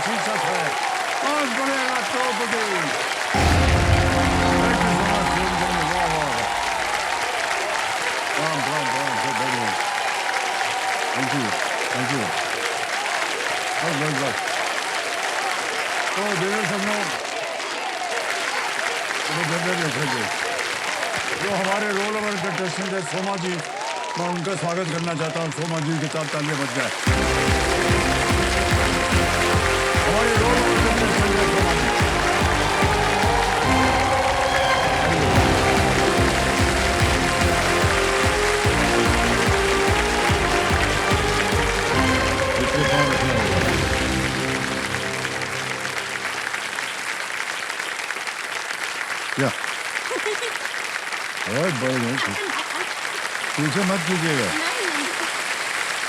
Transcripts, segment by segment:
शीर्षक है कौन बनेगा करोड़पति। थैंक यू, थैंक यू, बहुत बहुत बहुत। तो देवर सबने जो हमारे रोल ओवर कंटेस्टेंट है सोमा जी, मैं उनका स्वागत करना चाहता हूँ। सोमा जी के साथ तालियां बज जाए। हमारे रोल ओवर कंटेस्टेंट है सोमा जी। इसके पाँव रखना होगा। क्या पीछे मत कीजिएगा,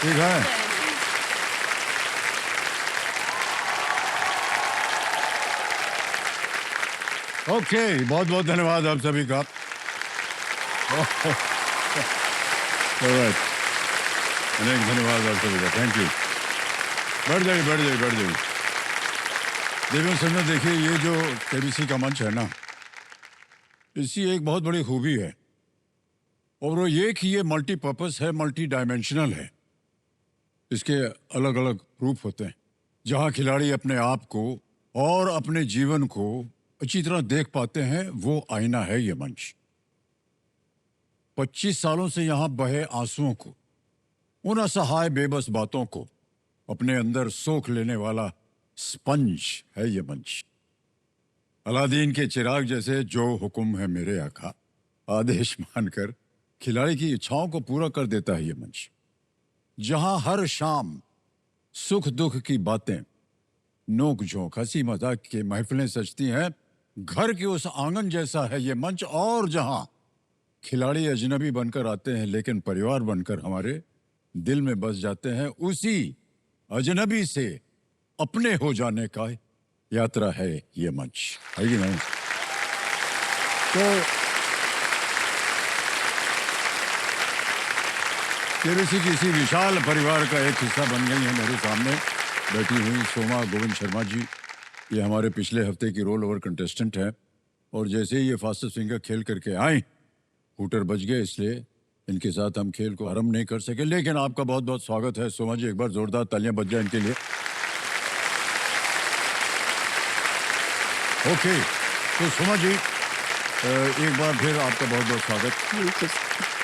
ठीक है। ओके, बहुत बहुत धन्यवाद आप सभी का। अनेक धन्यवाद आप सभी का, थैंक यू। बढ़ जाइए, बढ़ जाइए, बढ़ जाइए। देवेंद्र सर, देखिए ये जो केबीसी का मंच है ना, इसकी एक बहुत बड़ी खूबी है और वो ये कि ये मल्टीपर्पस है, मल्टी डायमेंशनल है। इसके अलग अलग रूप होते हैं। जहां खिलाड़ी अपने आप को और अपने जीवन को अच्छी तरह देख पाते हैं, वो आईना है ये मंच। 25 सालों से यहां बहे आंसुओं को, उन असहाय बेबस बातों को अपने अंदर सोख लेने वाला स्पंज है ये मंच। अलादीन के चिराग जैसे जो हुक्म है मेरे आका, आदेश मानकर खिलाड़ी की इच्छाओं को पूरा कर देता है ये मंच। जहां हर शाम सुख दुख की बातें, नोक झोंक, हंसी मजाक की महफिलें सजती हैं, घर के उस आंगन जैसा है ये मंच। और जहां खिलाड़ी अजनबी बनकर आते हैं लेकिन परिवार बनकर हमारे दिल में बस जाते हैं, उसी अजनबी से अपने हो जाने का यात्रा है ये मंच, है कि नहीं? तो केबीसी की इसी विशाल परिवार का एक हिस्सा बन गई है मेरे सामने बैठी हुई सोमा गोविंद शर्मा जी। ये हमारे पिछले हफ्ते की रोल ओवर कंटेस्टेंट है और जैसे ही ये फास्टेस्ट फिंगर खेल करके आए, हूटर बज गए, इसलिए इनके साथ हम खेल को आरंभ नहीं कर सके। लेकिन आपका बहुत बहुत स्वागत है सोमा जी, एक बार जोरदार तालियां बज जाए इनके लिए। ओके, तो सोमा जी एक बार फिर आपका बहुत बहुत स्वागत।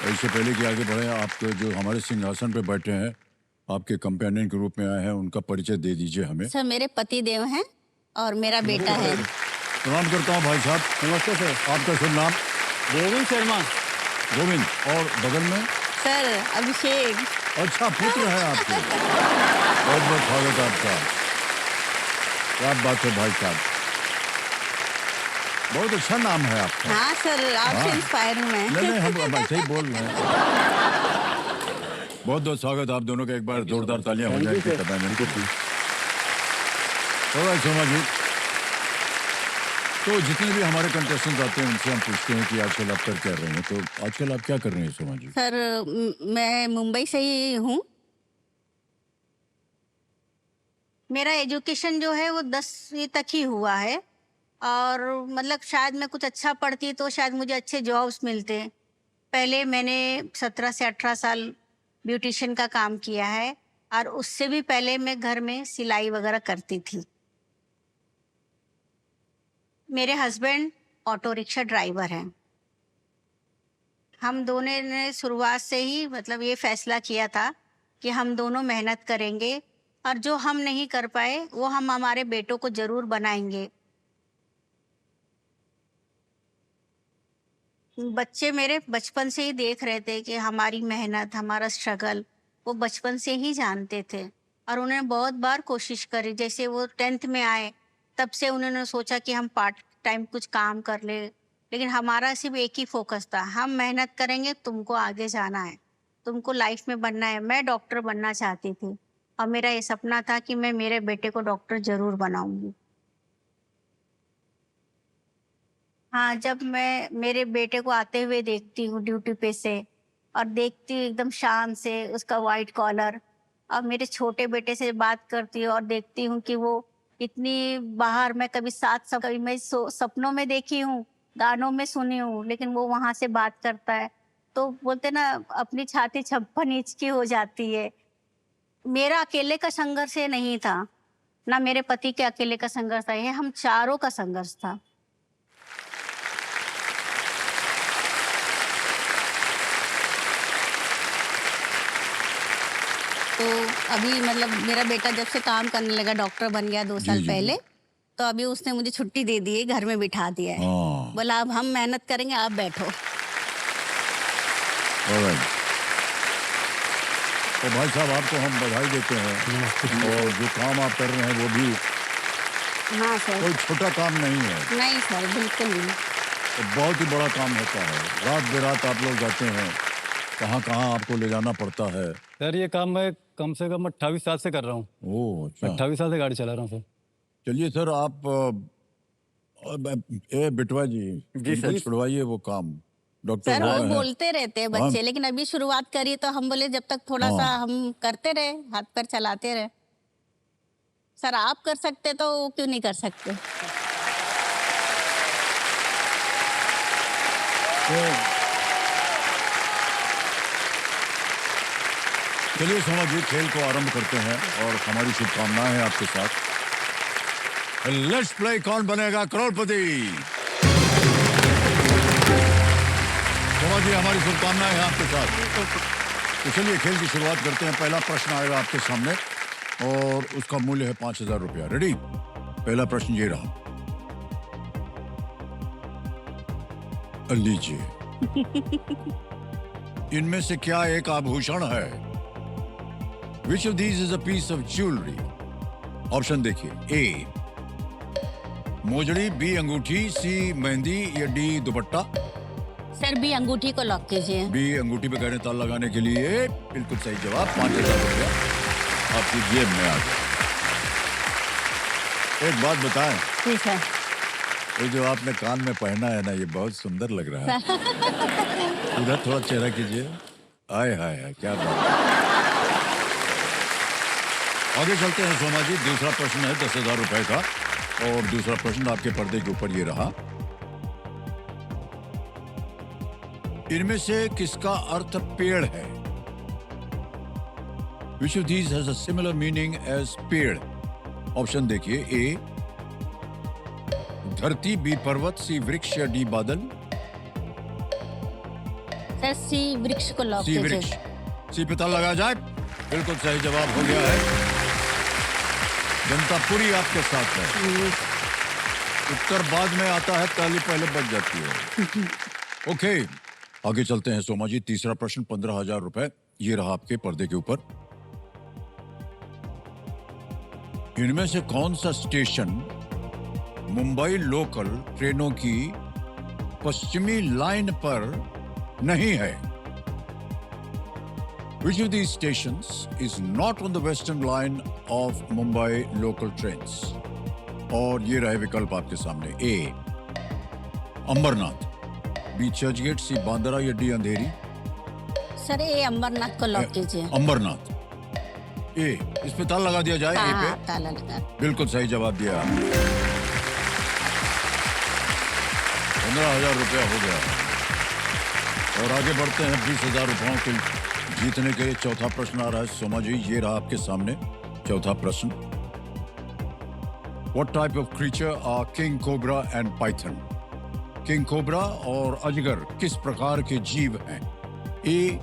इससे पहले कि आगे बढ़े, आप जो हमारे सिंहासन पे बैठे हैं, आपके कंपेनियन के रूप में आए हैं, उनका परिचय दे दीजिए हमें। सर, मेरे पति देव हैं और मेरा बेटा है। प्रणाम करता हूँ भाई साहब। नमस्ते सर। आपका शुभ नाम? गोविंद शर्मा। गोविंद, और बगल में? सर, अभिषेक। अच्छा, पुत्र है आपके। बहुत बहुत स्वागत है आपका। क्या बात है भाई साहब, बहुत अच्छा नाम है आपका। हाँ सर, आपसे इंस्पायर हूँ मैं। नहीं, हम ऐसे ही बोल रहे हैं। बहुत बहुत स्वागत आप दोनों का, एक बार जोरदार तालियां हो जाएंगी। सोमा जी, तो जितने भी हमारे कंटेस्टेंट आते हैं उनसे हम पूछते हैं कि आजकल आप कर रहे हैं, तो आजकल आप क्या कर रहे हैं सोमा जी? सर, मैं मुंबई से ही हूँ। मेरा एजुकेशन जो है वो 10वीं तक ही हुआ है और मतलब शायद मैं कुछ अच्छा पढ़ती तो शायद मुझे अच्छे जॉब्स मिलते। पहले मैंने 17 से 18 साल ब्यूटिशियन का काम किया है और उससे भी पहले मैं घर में सिलाई वगैरह करती थी। मेरे हस्बैंड ऑटो रिक्शा ड्राइवर हैं। हम दोनों ने शुरुआत से ही मतलब ये फैसला किया था कि हम दोनों मेहनत करेंगे और जो हम नहीं कर पाए वो हम हमारे बेटों को जरूर बनाएंगे। बच्चे मेरे बचपन से ही देख रहे थे कि हमारी मेहनत, हमारा स्ट्रगल वो बचपन से ही जानते थे और उन्होंने बहुत बार कोशिश करी। जैसे वो 10th में आए तब से उन्होंने सोचा कि हम पार्ट टाइम कुछ काम कर ले, लेकिन हमारा सिर्फ एक ही फोकस था, हम मेहनत करेंगे, तुमको आगे जाना है, तुमको लाइफ में बनना है। मैं डॉक्टर बनना चाहती थी और मेरा ये सपना था कि मैं मेरे बेटे को डॉक्टर जरूर बनाऊंगी। हाँ, जब मैं मेरे बेटे को आते हुए देखती हूँ ड्यूटी पे से और देखती हूँ एकदम शान से उसका वाइट कॉलर, और मेरे छोटे बेटे से बात करती हूँ और देखती हूँ कि वो इतनी बाहर मैं कभी सात सब कभी मैं सपनों में देखी हूँ, गानों में सुनी हूँ, लेकिन वो वहां से बात करता है तो बोलते ना अपनी छाती 56 इंच की हो जाती है। मेरा अकेले का संघर्ष ये नहीं था, ना मेरे पति के अकेले का संघर्ष था, ये हम चारों का संघर्ष था। तो अभी मतलब मेरा बेटा जब से काम करने लगा, डॉक्टर बन गया 2 जी साल जी जी। पहले, तो अभी उसने मुझे छुट्टी दे दी है, घर में बिठा दिया है। हाँ, बोला अब हम मेहनत करेंगे, आप बैठो। ऑलराइट। तो भाई साहब आपको हम बधाई देते हैं और जो काम आप कर रहे हैं वो भी हाँ सर। कोई छोटा काम नहीं है, नहीं सर, बिल्कुल नहीं। तो बहुत ही बड़ा काम होता है। रात बेरात आप लोग जाते हैं, कहाँ कहाँ आपको ले जाना पड़ता है। सर ये काम मैं कम से कम 28 साल से कर रहा हूँ। ओह अच्छा। 28 साल से गाड़ी चला रहा हूँ सर। चलिए सर आप ए बिटवा जी इनको छुड़वाइए वो काम, डॉक्टर सर वो साहब हैं। बोलते रहते हैं बच्चे, लेकिन अभी शुरुआत करी तो हम बोले जब तक थोड़ा सा हाँ। हम करते रहे, हाथ पैर चलाते रहे। सर आप कर सकते तो वो क्यों नहीं कर सकते? तो चलिए सोमा जी खेल को आरंभ करते हैं और हमारी शुभकामनाएं हैं आपके साथ। लेट्स प्ले कौन बनेगा करोड़पति। सोमा जी हमारी शुभकामनाएं हैं आपके साथ। तो चलिए खेल की शुरुआत करते हैं। पहला प्रश्न आएगा आपके सामने और उसका मूल्य है 5,000 रुपया। रेडी? पहला प्रश्न ये रहा, लीजिए। इनमें से क्या एक आभूषण है? Which of these is a piece of jewelry? Option देखिए, ए मोजड़ी, बी अंगूठी, सी मेहंदी या डी दुपट्टा। सर बी अंगूठी को लॉक कीजिए। बी अंगूठी पे गहरे ताल लगाने के लिए बिल्कुल सही जवाब। 5,000 रुपया आपकी जेब में आ गया। एक बात बताएं, जी सर। ये जो आपने कान में पहना है ना, ये बहुत सुंदर लग रहा है। इधर थोड़ा चेहरा कीजिए। आय हाय हाय, क्या बात है। आगे चलते हैं सोमा जी। दूसरा प्रश्न है 10,000 रुपए का और दूसरा प्रश्न आपके पर्दे के ऊपर ये रहा, इनमें से किसका अर्थ पेड़ है? Which of these has a similar meaning as पेड़? ऑप्शन देखिए, ए धरती, बी पर्वत, सी वृक्ष या डी बादल। सर सी वृक्ष को लॉक सी कीजिए। वृक्ष। सी पे ताला लगा जाए। बिल्कुल सही जवाब हो गया है। जनता पूरी आपके साथ है। उत्तर बाद में आता है, ताली पहले बज जाती है। ओके, आगे चलते हैं सोमा जी। तीसरा प्रश्न 15,000 रुपए, ये रहा आपके पर्दे के ऊपर। इनमें से कौन सा स्टेशन मुंबई लोकल ट्रेनों की पश्चिमी लाइन पर नहीं है? Which of these stations is not on the western line of Mumbai local trains? और ये रहे विकल्प आपके सामने, ए अंबरनाथ, बी चर्चगेट, सी बांद्रा या डी अंधेरी। सर ये अंबरनाथ को लॉक कीजिए। अंबरनाथ। ए, इस पे ताला लगा दिया जाए। ए हाँ, पे ताला लगा। बिल्कुल सही जवाब दिया। 15,000 रुपया हो गया और आगे बढ़ते हैं 20,000 रुपयों के जीतने के लिए। चौथा प्रश्न आ रहा है सोमा जी, ये रहा आपके सामने चौथा प्रश्न। What type of creature are king cobra and python? King cobra और अजगर किस प्रकार के जीव हैं? ए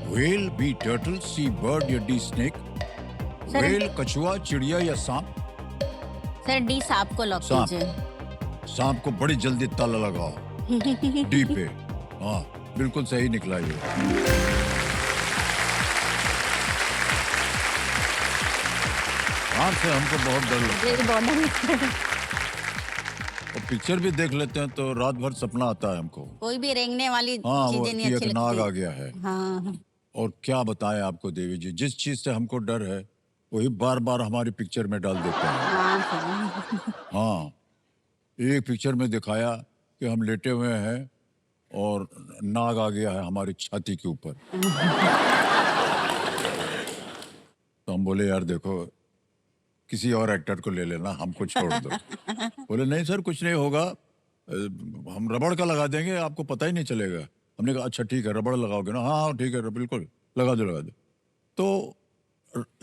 व्हेल, बी टर्टल, सी बर्ड या डी स्नेक। सर व्हेल कछुआ, चिड़िया या सांप। सर डी सांप को लॉक सांप। कीजिए। सांप को बड़ी जल्दी ताला लगाओ। डी पे। हाँ बिल्कुल सही निकला ये। सांप से हमको बहुत डर लगता है ये बॉर्डर और पिक्चर भी देख लेते हैं तो रात भर सपना आता है हमको। कोई भी रेंगने वाली हाँ वो चीजें नहीं कि अच्छी एक नाग आ लगती। गया है। हाँ और क्या बताएं आपको देवी जी, जिस चीज से हमको डर है वही बार बार हमारी पिक्चर में डाल देते हैं। हाँ सर। हाँ, एक पिक्चर में दिखाया कि हम लेटे हुए हैं और नाग आ गया है हमारी छाती के ऊपर। तो हम बोले यार देखो किसी और एक्टर को ले लेना, हमको छोड़ दो। बोले नहीं सर कुछ नहीं होगा, हम रबड़ का लगा देंगे, आपको पता ही नहीं चलेगा। हमने कहा अच्छा ठीक है, रबड़ लगाओगे ना? हाँ हाँ ठीक है बिल्कुल, लगा दो लगा दो। तो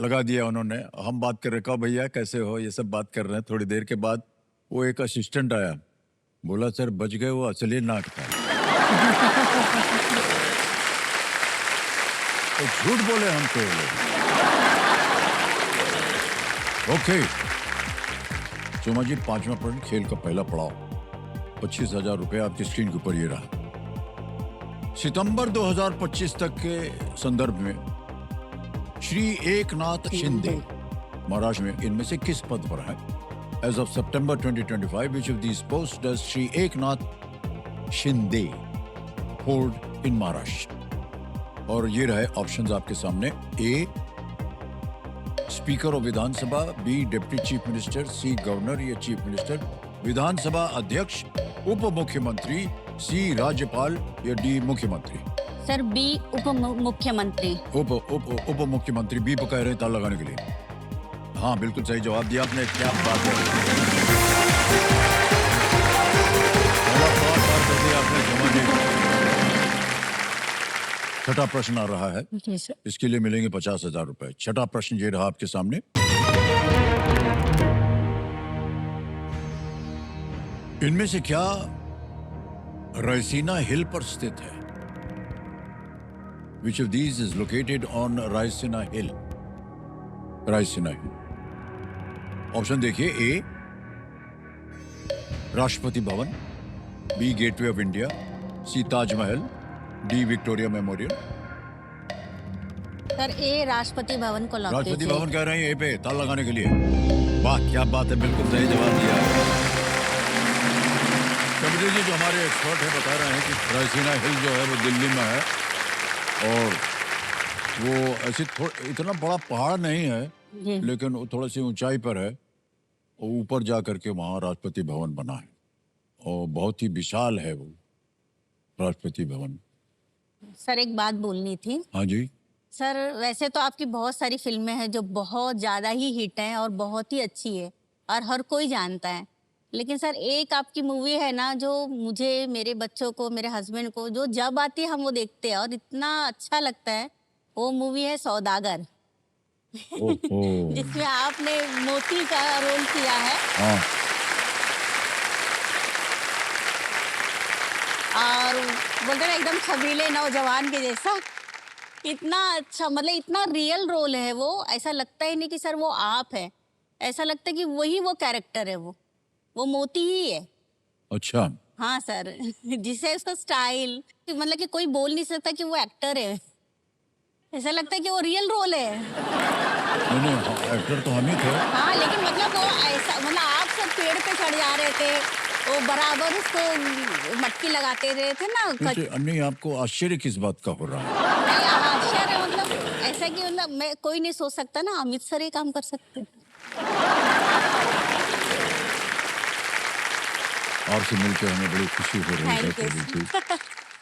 लगा दिया उन्होंने। हम बात कर रहे, कहा भैया कैसे हो, ये सब बात कर रहे हैं। थोड़ी देर के बाद वो एक असिस्टेंट आया, बोला सर बच गए, वो असली नाक था। तो झूठ बोले हमको ये लोग। ओके सोमा जी, 5वां प्रश्न, खेल का पहला पड़ाव, 25,000 रुपए आपकी स्क्रीन के ऊपर ये रहा। सितंबर 2025 तक के संदर्भ में श्री एकनाथ शिंदे महाराष्ट्र में इनमें से किस पद पर है? As of September 2025 which of these posts does Shri Eknath Shinde hold in Maharashtra? और ये रहे ऑप्शंस आपके सामने। A speaker of Vidhansabha, B deputy chief minister, C governor या चीफ मिनिस्टर, विधानसभा अध्यक्ष, उप मुख्यमंत्री, सी राज्यपाल या डी मुख्यमंत्री? सर बी उप मुख्यमंत्री। उप मुख्यमंत्री बी पर कह रहे हैं ताला लगाने के लिए। हाँ बिल्कुल सही जवाब दिया आपने, क्या बात है। आपने जमा दी। छठा प्रश्न आ रहा है, इसके लिए मिलेंगे 50,000 रुपए। छठा प्रश्न ये रहा आपके सामने। इनमें से क्या रायसीना हिल पर स्थित है? Which of these is located on Raisina hill? Raisina hill. Option देखिए, A Rashtrapati Bhavan, B gateway of India, C Taj Mahal, D Victoria memorial. Sir A Rashtrapati Bhavan को लॉक कीजिए। राष्ट्रपति भवन कह रहे हैं ए पे ताला लगाने के लिए। वाह क्या बात है, बिल्कुल सही जवाब दिया है। कमरेश जी जो हमारे एक्सपर्ट है बता रहे हैं कि रायसीना हिल जो है वो दिल्ली में है, और वो ऐसे इतना बड़ा पहाड़ नहीं है लेकिन वो थोड़ी सी ऊंचाई पर है, और ऊपर जा करके वहाँ राष्ट्रपति भवन बना है, और बहुत ही विशाल है वो राष्ट्रपति भवन। सर एक बात बोलनी थी। हाँ जी सर वैसे तो आपकी बहुत सारी फिल्में हैं जो बहुत ज़्यादा ही हिट हैं और बहुत ही अच्छी है और हर कोई जानता है, लेकिन सर एक आपकी मूवी है ना जो मुझे, मेरे बच्चों को, मेरे हस्बैंड को, जो जब आती है हम वो देखते हैं और इतना अच्छा लगता है, वो मूवी है सौदागर। जिसमें आपने मोती का रोल किया है। हाँ। और बोलते ना एकदम छबीले नौजवान के जैसा, इतना अच्छा, मतलब इतना रियल रोल है वो, ऐसा लगता ही नहीं कि सर वो आप है, ऐसा लगता है कि वही वो कैरेक्टर है, वो मोती ही है। अच्छा। हाँ सर, जिसे उसका स्टाइल, मतलब कि कोई बोल नहीं सकता कि वो एक्टर है, ऐसा लगता है कि वो रियल रोल है। नहीं एक्टर तो हम ही थे। हाँ लेकिन मतलब वो ऐसा, मतलब आप सब पेड़ पे चढ़ जा रहे थे, वो बराबर उसको मटकी लगाते रहे थे ना। नहीं आपको आश्चर्य किस बात का हो रहा है? नहीं आश्चर्य, मतलब ऐसा कि मतलब मैं, कोई नहीं सोच सकता ना अमित सर ये काम कर सकते। आपसे मिलकर हमें बड़ी खुशी हो रही है।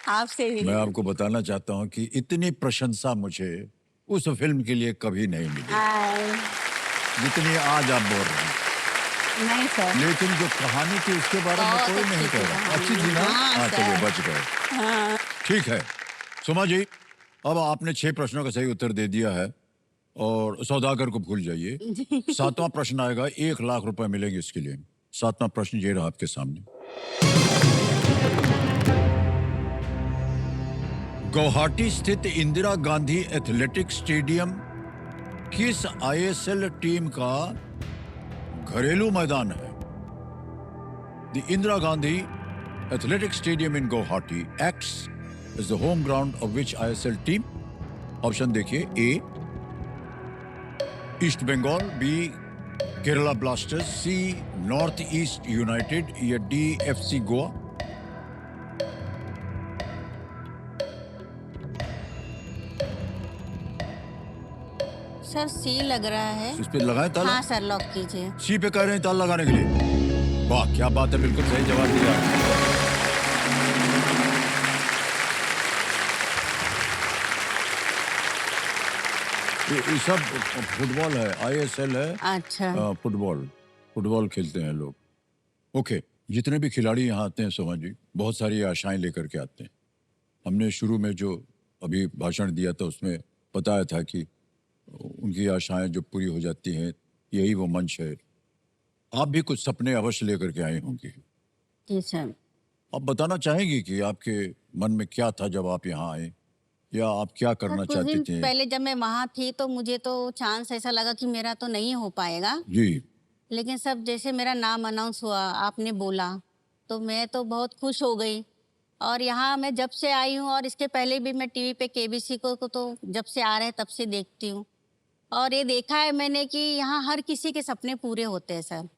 आपसे भी। मैं आपको बताना चाहता हूँ कि इतनी प्रशंसा मुझे उस फिल्म के लिए कभी नहीं मिली जितनी आज आप बोल रहे हैं। नहीं सर, लेकिन जो कहानी थी उसके बारे में कोई नहीं कह रहा। अच्छी थी ना? हाँ चलो बच गए। ठीक है सुमा जी, अब आपने 6 प्रश्नों का सही उत्तर दे दिया है और सौदागर को भूल जाइए। 7वां प्रश्न आएगा, 1 लाख रुपए मिलेंगे इसके लिए। 7वां प्रश्न ये रहा आपके सामने। गुवाहाटी स्थित इंदिरा गांधी एथलेटिक स्टेडियम किस आईएसएल टीम का घरेलू मैदान है? The Indira Gandhi athletic stadium in Guwahati acts is the home ground of which ISL team? Option देखिए, A east Bengal, B Kerala blasters, C north east united या D FC Goa. Sir C लग रहा है। इस पे लगाए ताला? हाँ सर लॉक कीजिए। सी पे कह रहे हैं ताला लगाने के लिए। वाह क्या बात है, बिल्कुल सही जवाब दिया। ये सब फुटबॉल है, आईएसएल है। अच्छा। फुटबॉल फुटबॉल खेलते हैं लोग। ओके, जितने भी खिलाड़ी यहाँ आते हैं सोमा जी, बहुत सारी आशाएं लेकर के आते हैं। हमने शुरू में जो अभी भाषण दिया था उसमें बताया था कि उनकी आशाएं जो पूरी हो जाती हैं, यही वो मंच है। आप भी कुछ सपने अवश्य लेकर के आए होंगे। जी सर। आप बताना चाहेंगी कि आपके मन में क्या था जब आप यहाँ आए, या आप क्या सर करना कुछ चाहते दिन थे? पहले जब मैं वहाँ थी तो मुझे तो चांस ऐसा लगा कि मेरा तो नहीं हो पाएगा। जी। लेकिन सब जैसे मेरा नाम अनाउंस हुआ, आपने बोला, तो मैं तो बहुत खुश हो गई। और यहाँ मैं जब से आई हूँ और इसके पहले भी मैं टीवी पे केबीसी को तो जब से आ रहे हैं तब से देखती हूँ। और ये देखा है मैंने कि यहाँ हर किसी के सपने पूरे होते हैं सर।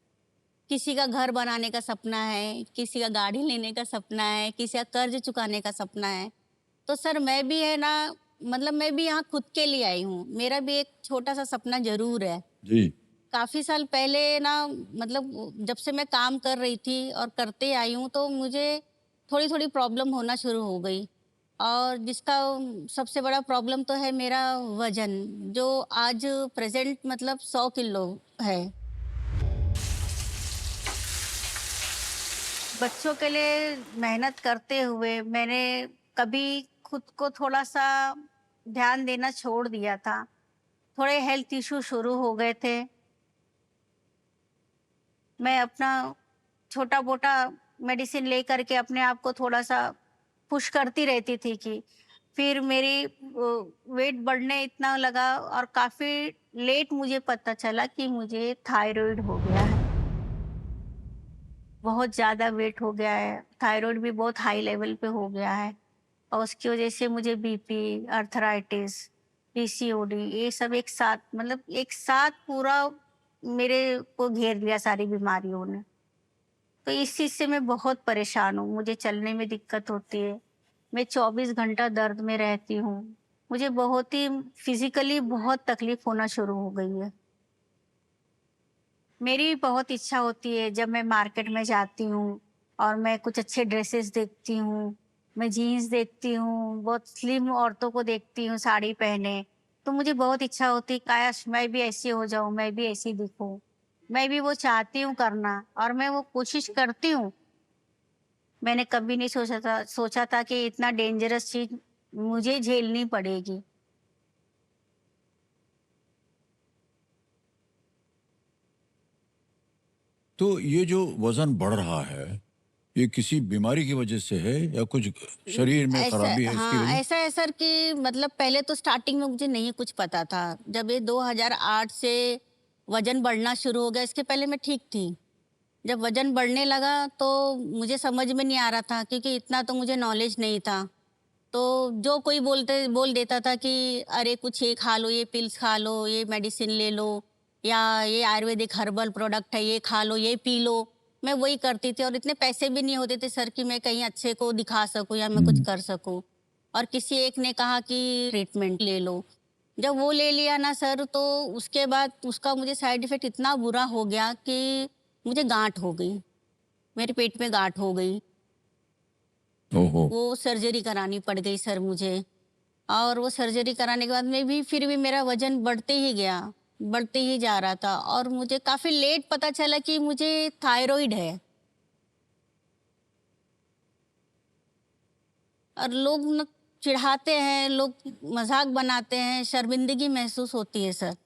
किसी का घर बनाने का सपना है, किसी का गाड़ी लेने का सपना है, किसी का कर्ज चुकाने का सपना है। तो सर मैं भी है ना, मतलब मैं भी यहाँ खुद के लिए आई हूँ। मेरा भी एक छोटा-सा सपना ज़रूर है। जी। काफ़ी साल पहले ना, मतलब जब से मैं काम कर रही थी और करते आई हूँ तो मुझे थोड़ी-थोड़ी प्रॉब्लम होना शुरू हो गई। और जिसका सबसे बड़ा प्रॉब्लम तो है मेरा वज़न, जो आज प्रेज़ेंट मतलब 100 किलो है। बच्चों के लिए मेहनत करते हुए मैंने कभी खुद को थोड़ा-सा ध्यान देना छोड़ दिया था। थोड़े हेल्थ इश्यू शुरू हो गए थे। मैं अपना छोटा-मोटा मेडिसिन लेकर के अपने आप को थोड़ा-सा पुश करती रहती थी कि फिर मेरी वेट बढ़ने इतना लगा और काफ़ी लेट मुझे पता चला कि मुझे थायरॉइड हो गया है। बहुत ज़्यादा वेट हो गया है, थायरॉइड भी बहुत हाई लेवल पे हो गया है और उसकी वजह से मुझे बीपी, अर्थराइटिस, पीसीओडी ये सब एक साथ, मतलब एक साथ पूरा मेरे को घेर लिया सारी बीमारियों ने। तो इस चीज़ से मैं बहुत परेशान हूँ, मुझे चलने में दिक्कत होती है, मैं 24 घंटा दर्द में रहती हूँ। मुझे बहुत ही फिज़िकली बहुत तकलीफ़ होना शुरू हो गई है। मेरी भी बहुत इच्छा होती है जब मैं मार्केट में जाती हूँ और मैं कुछ अच्छे ड्रेसेस देखती हूँ, मैं जीन्स देखती हूँ, बहुत स्लिम औरतों को देखती हूँ साड़ी पहने, तो मुझे बहुत इच्छा होती है काश मैं भी ऐसी हो जाऊँ, मैं भी ऐसी दिखूँ। मैं भी वो चाहती हूँ करना और मैं वो कोशिश करती हूँ। मैंने कभी नहीं सोचा था कि इतना डेंजरस चीज़ मुझे झेलनी पड़ेगी। तो ये जो वज़न बढ़ रहा है, ये किसी बीमारी की वजह से है या कुछ शरीर में ऐसा खराबी है इसकी हाँ, वजह? ऐसा है सर कि मतलब पहले तो स्टार्टिंग में मुझे नहीं कुछ पता था। जब ये 2008 से वज़न बढ़ना शुरू हो गया, इसके पहले मैं ठीक थी। जब वज़न बढ़ने लगा तो मुझे समझ में नहीं आ रहा था क्योंकि इतना तो मुझे नॉलेज नहीं था। तो जो कोई बोल देता था कि अरे कुछ ये खा लो, ये पिल्स खा लो, ये मेडिसिन ले लो या ये आयुर्वेदिक हर्बल प्रोडक्ट है, ये खा लो, ये पी लो। मैं वही करती थी और इतने पैसे भी नहीं होते थे सर कि मैं कहीं अच्छे को दिखा सकूँ या मैं कुछ हुँ। कर सकूँ। और किसी एक ने कहा कि ट्रीटमेंट ले लो। जब वो ले लिया ना सर तो उसके बाद उसका मुझे साइड इफ़ेक्ट इतना बुरा हो गया कि मुझे गाँठ हो गई। मेरे पेट में गाँठ हो गई। ओहो! वो सर्जरी करानी पड़ गई सर मुझे। और वो सर्जरी कराने के बाद में भी फिर भी मेरा वज़न बढ़ते ही गया, बढ़ते ही जा रहा था और मुझे काफ़ी लेट पता चला कि मुझे थायरॉइड है। और लोग न चिढ़ाते हैं, लोग मज़ाक बनाते हैं, शर्मिंदगी महसूस होती है सर,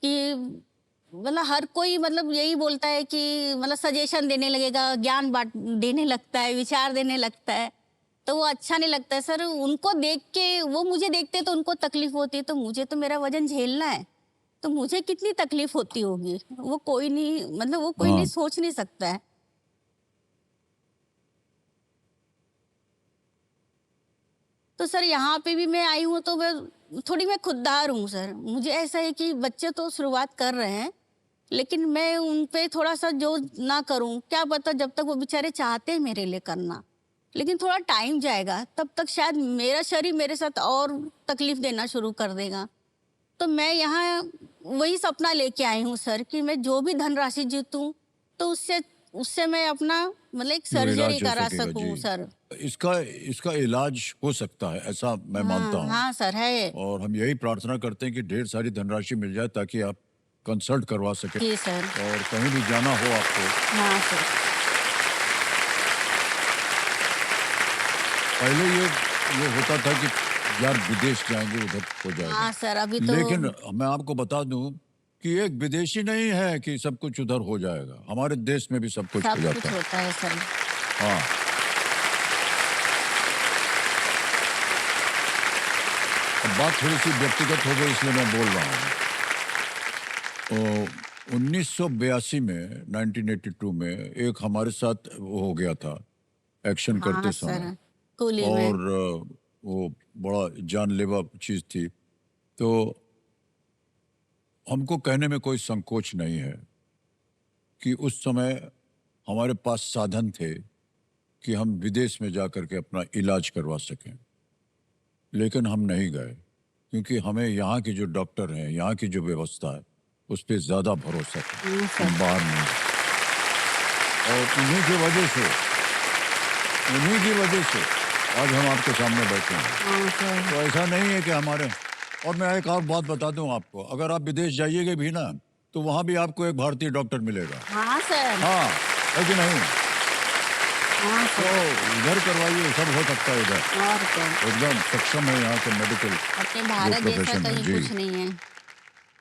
कि मतलब हर कोई मतलब यही बोलता है कि मतलब सजेशन देने लगेगा, ज्ञान देने लगता है, विचार देने लगता है, तो वो अच्छा नहीं लगता है सर। उनको देख के वो मुझे देखते हैं तो उनको तकलीफ़ होती है, तो मुझे तो मेरा वज़न झेलना है, तो मुझे कितनी तकलीफ़ होती होगी, वो कोई नहीं, मतलब वो कोई नहीं हाँ। सोच नहीं सकता है। तो सर यहाँ पे भी मैं आई हूँ तो मैं खुददार हूँ सर। मुझे ऐसा है कि बच्चे तो शुरुआत कर रहे हैं, लेकिन मैं उन पे थोड़ा-सा जो ना करूँ, क्या पता जब तक वो बेचारे चाहते हैं मेरे लिए करना। लेकिन थोड़ा टाइम जाएगा, तब तक शायद मेरा शरीर मेरे साथ और तकलीफ़ देना शुरू कर देगा। तो मैं यहाँ वही सपना लेके आई हूँ सर कि मैं जो भी धनराशि जीतूँ, तो उससे उससे मैं अपना मतलब एक जो इलाज सर्जरी हो करा सकेगा, सकूं जी। सर। इसका इसका इलाज हो सकता है, ऐसा मैं मानता हाँ हूँ। हाँ सर है। और हम यही प्रार्थना करते हैं कि ढेर सारी धनराशि मिल जाए ताकि आप कंसल्ट करवा सकें जी सर। और कहीं भी जाना हो आपको। हाँ सर। पहले ये होता था कि यार विदेश जाएंगे उधर हो जाएगा, हाँ सर अभी तो लेकिन मैं आपको बता दूं कि एक विदेशी नहीं है कि सब कुछ उधर हो जाएगा, हमारे देश में भी सब कुछ हो सब जाता कुछ है। होता है सर। हाँ, अब बात थोड़ी सी व्यक्तिगत हो गई इसलिए मैं बोल रहा हूँ। 1982 में 1982 में एक हमारे साथ वो हो गया था एक्शन हाँ करते सर समय, कुली में। और वो बड़ा जानलेवा चीज थी। तो हमको कहने में कोई संकोच नहीं है कि उस समय हमारे पास साधन थे कि हम विदेश में जाकर के अपना इलाज करवा सकें, लेकिन हम नहीं गए क्योंकि हमें यहाँ के जो डॉक्टर हैं, यहाँ की जो व्यवस्था है, उस पर ज़्यादा भरोसा था। हाँ हम सर। बाहर नहीं, और उन्हीं की वजह से आज हम आपके सामने बैठे हैं। हाँ सर। तो ऐसा नहीं है कि हमारे, और मैं एक और बात बता दूं आपको, अगर आप विदेश जाइएगा भी ना तो वहां भी आपको एक भारतीय डॉक्टर मिलेगा। हाँ सर। हाँ, है कि नहीं? हाँ तो सर। इधर करवाइए, सब हो सकता है इधर। और क्या, एकदम सक्षम है यहाँ के मेडिकल अपने भारत जैसा प्रोफेशन है। कहीं जी, कुछ नहीं है।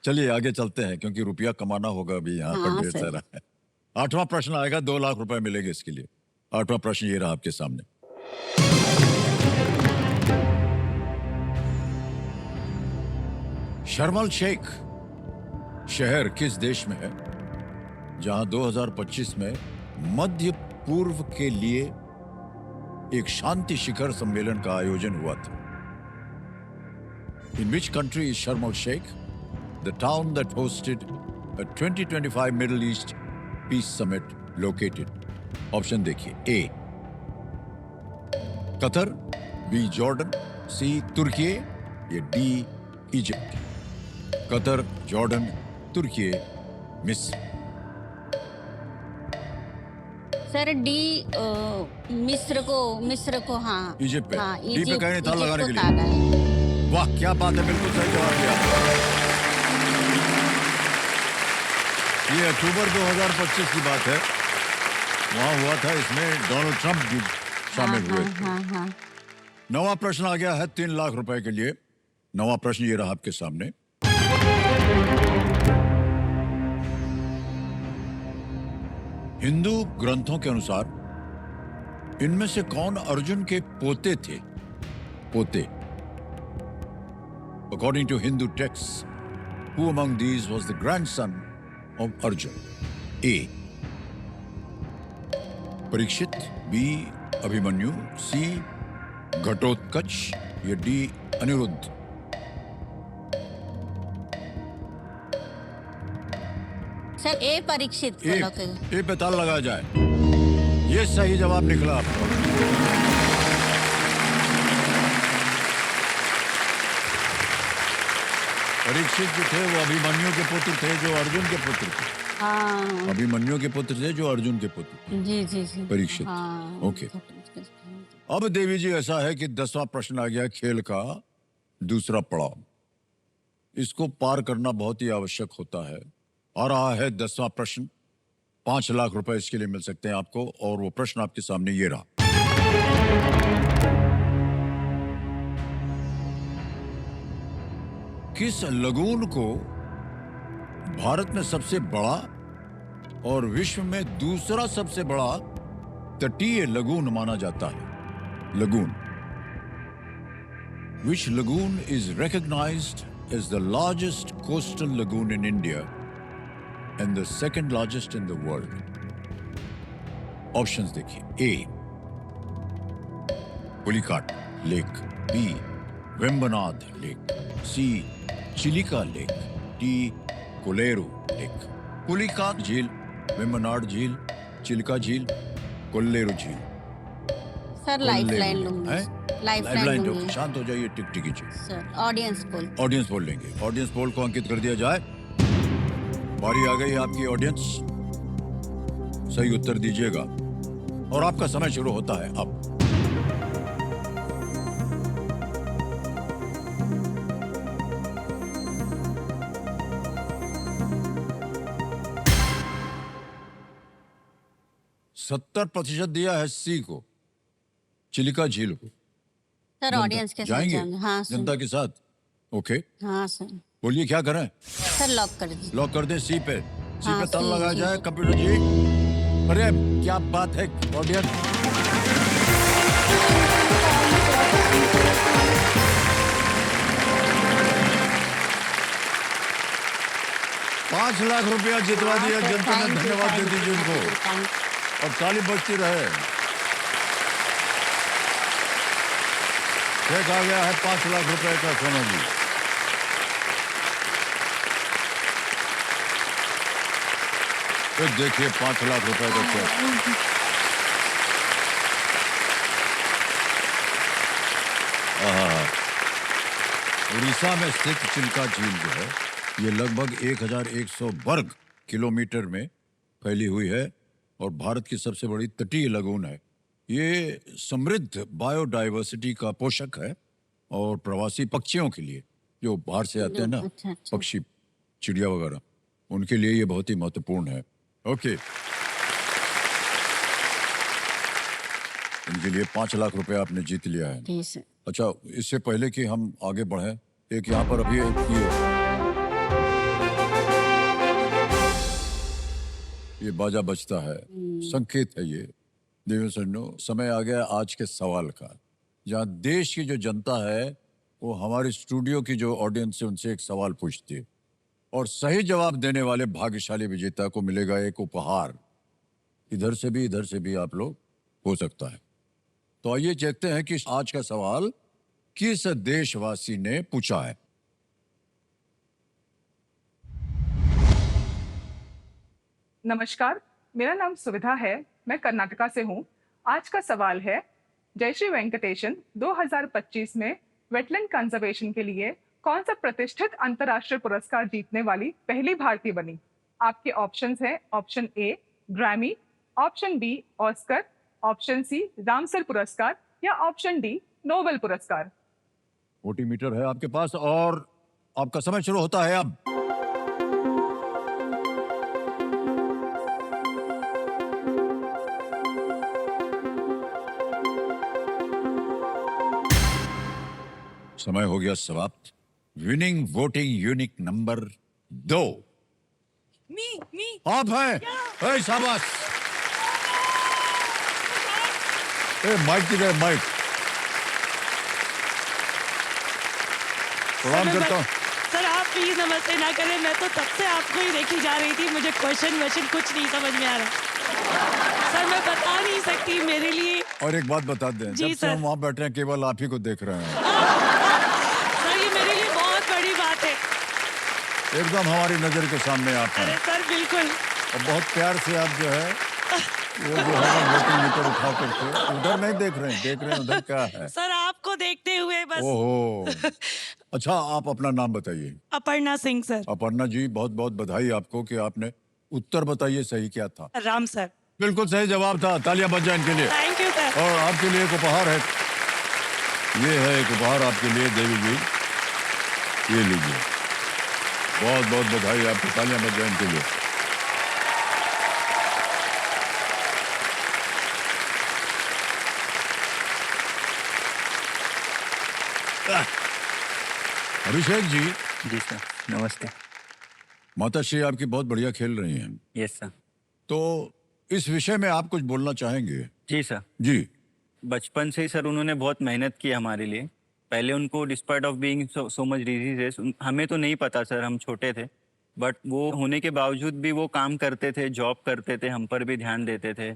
चलिए आगे चलते हैं क्योंकि रुपया कमाना होगा अभी यहाँ पर हाँ ढेर सर। सारा है। 8वां प्रश्न आएगा, 2 लाख रुपए मिलेंगे इसके लिए। 8वां प्रश्न ये रहा आपके सामने। शर्म अल शेख शहर किस देश में है जहां 2025 में मध्य पूर्व के लिए एक शांति शिखर सम्मेलन का आयोजन हुआ था? इन विच country is Sharm el Sheikh, the town that hosted a 2025 Middle East peace summit located? Option देखिए, A Qatar, B Jordan, C Turkey या डी इजिप्ट। कतर, जॉर्डन, तुर्की, मिस्र। सर डी मिस्र को हाँ। इजिप्ट पे, हाँ डी पे कहीं था लगाने के लिए। ताला है। वाह क्या बात है, बिल्कुल सही जवाब दिया। ये अक्टूबर 2025 की बात है, वहां हुआ था, इसमें डोनाल्ड ट्रंप भी शामिल हुए थे। हाँ हाँ। 9वां प्रश्न आ गया है 3 लाख रुपए के लिए। 9वां प्रश्न ये रहा आपके सामने। हिंदू ग्रंथों के अनुसार इनमें से कौन अर्जुन के पोते थे? पोते। According to Hindu texts, who among these was the grandson of Arjun? A. Parikshit, B. Abhimanyu, C. Ghatotkacha या D. अनिरुद्ध? सर ए परीक्षित को ए, लोग। ए पे ताला लगाया जाए। ये सही जवाब निकला आपका। परीक्षित जो थे वो अभिमन्यु के पुत्र थे जो अर्जुन के पुत्र थे। हाँ अभिमन्यु के पुत्र थे जो अर्जुन के पुत्र थे। जी जी जी। परीक्षित। हाँ। ओके। अब देवी जी ऐसा है कि 10वां प्रश्न आ गया खेल का दूसरा पड़ाव। इसको पार करना बहुत ही आवश्यक होता है। आ रहा है 10वां प्रश्न। 5 लाख रुपए इसके लिए मिल सकते हैं आपको, और वो प्रश्न आपके सामने ये रहा। किस लगून को भारत में सबसे बड़ा और विश्व में दूसरा सबसे बड़ा तटीय लगून माना जाता है? Lagoon. Which lagoon is recognized as the largest coastal lagoon in India and the second largest in the world? Options देखिए, A. Pulicat lake, B. Vembanad lake, C. Chilika lake, D. Kolleru lake. Pulicat झील, वेम्बनाड झील, चिलिका झील, कोल्लेरू झील। सर लाइफलाइन लूंगी। Lifeline दो, लूंगी। शांत हो जाइए, टिक टिकी जी। Sir audience poll. Audience poll लेंगे। ऑडियंस पोल को अंकित कर दिया जाए। बारी आ गई आपकी ऑडियंस। सही उत्तर दीजिएगा और आपका समय शुरू होता है अब। सत्तर प्रतिशत दिया है सी को, चिलिका झील को। सर ऑडियंस के साथ जाएंगे जाएंगे। हाँ सर। जनता के साथ। ओके, हाँ सर। बोलिए क्या करें? सर लॉक कर दीजिए। लॉक कर दें सी पे। सी हाँ, पे ताला सी, लगाया सी। जाए कंप्यूटर जी। अरे क्या बात है ऑडियंस। ₹5,00,000 जितवा दिया जनता ने, धन्यवाद दे दीजिए उनको और ताली बजती रहे। चेक आ गया है ₹5,00,000 का, सोना जी। तो देखिए ₹5,00,000 का चेक। आहा। उड़ीसा में स्थित चिल्का झील जो है ये लगभग 1,100 वर्ग किलोमीटर में फैली हुई है और भारत की सबसे बड़ी तटीय लगून है। ये समृद्ध बायोडाइवर्सिटी का पोषक है और प्रवासी पक्षियों के लिए, जो बाहर से आते हैं ना, अच्छा, अच्छा। पक्षी, चिड़िया वगैरह, उनके लिए ये बहुत ही महत्वपूर्ण है। ओके, इनके लिए ₹5,00,000 आपने जीत लिया है। जी सर। अच्छा, इससे पहले कि हम आगे बढ़ें, एक यहाँ पर अभी एक ये बाजा बजता है, संकेत है ये। देवेंद्र सन्नो, समय आ गया आज के सवाल का, जहाँ देश की जो जनता है वो हमारे स्टूडियो की जो ऑडियंस है उनसे एक सवाल पूछती है और सही जवाब देने वाले भाग्यशाली विजेता को मिलेगा एक उपहार। इधर से भी आप लोग हो सकता है। तो आइए देखते हैं कि आज का सवाल किस देशवासी ने पूछा है। नमस्कार, मेरा नाम सुविधा है, मैं कर्नाटका से हूँ। आज का सवाल है, जयश्री वेंकटेशन 2025 में वेटलैंड कंजर्वेशन के लिए कौन सा प्रतिष्ठित अंतर्राष्ट्रीय पुरस्कार जीतने वाली पहली भारतीय बनी? आपके ऑप्शंस हैं option A Grammy, option B Oscar, option C Ramsar पुरस्कार या ऑप्शन डी नोबेल पुरस्कार। वोटिमीटर है आपके पास और आपका समय शुरू होता है अब। समय हो गया समाप्त। विनिंग वोटिंग यूनिक नंबर 2 आप हैं। ए, शाबाश। ए, माइक किधर है? माइक। प्रणाम करता हूँ। सर आप प्लीज नमस्ते ना करें, मैं तो तब से आपको ही देखी जा रही थी, मुझे क्वेश्चन कुछ नहीं समझ में आ रहा। सर मैं बता नहीं सकती, मेरे लिए। और एक बात बता दें, जी जब से सर। हम वहां बैठे हैं केवल आप ही को देख रहे हैं। सर ये मेरे लिए बहुत बड़ी बात है। एकदम हमारी नजर के सामने आप अरे हैं सर बिल्कुल। और बहुत प्यार से आप जो है वो जो है ना वोटिंग मीटर उठा करके उधर नहीं देख रहे हैं उधर क्या है। सर आपको देखते हुए बस। ओहो। अच्छा, आप अपना नाम बताइए। अपर्णा सिंह सर। अपर्णा जी, बहुत बहुत बधाई आपको कि आपने उत्तर बताइए सही क्या था। राम सर। बिल्कुल सही जवाब था, तालियां बज जाएं इनके लिए। Thank you sir. और आपके लिए एक उपहार है, ये है एक उपहार आपके लिए देवी जी, ये लीजिए। बहुत बहुत बधाई आपको, तालियां बज जाएं इनके लिए। अभिषेक जी, जी सर, नमस्ते। माता श्री आपकी बहुत बढ़िया खेल रही हैं, यस सर। तो इस विषय में आप कुछ बोलना चाहेंगे? जी सर, जी। बचपन से ही सर उन्होंने बहुत मेहनत की हमारे लिए। पहले उनको despite of being so much diseases, हमें तो नहीं पता सर, हम छोटे थे, बट वो होने के बावजूद भी वो काम करते थे, जॉब करते थे, हम पर भी ध्यान देते थे।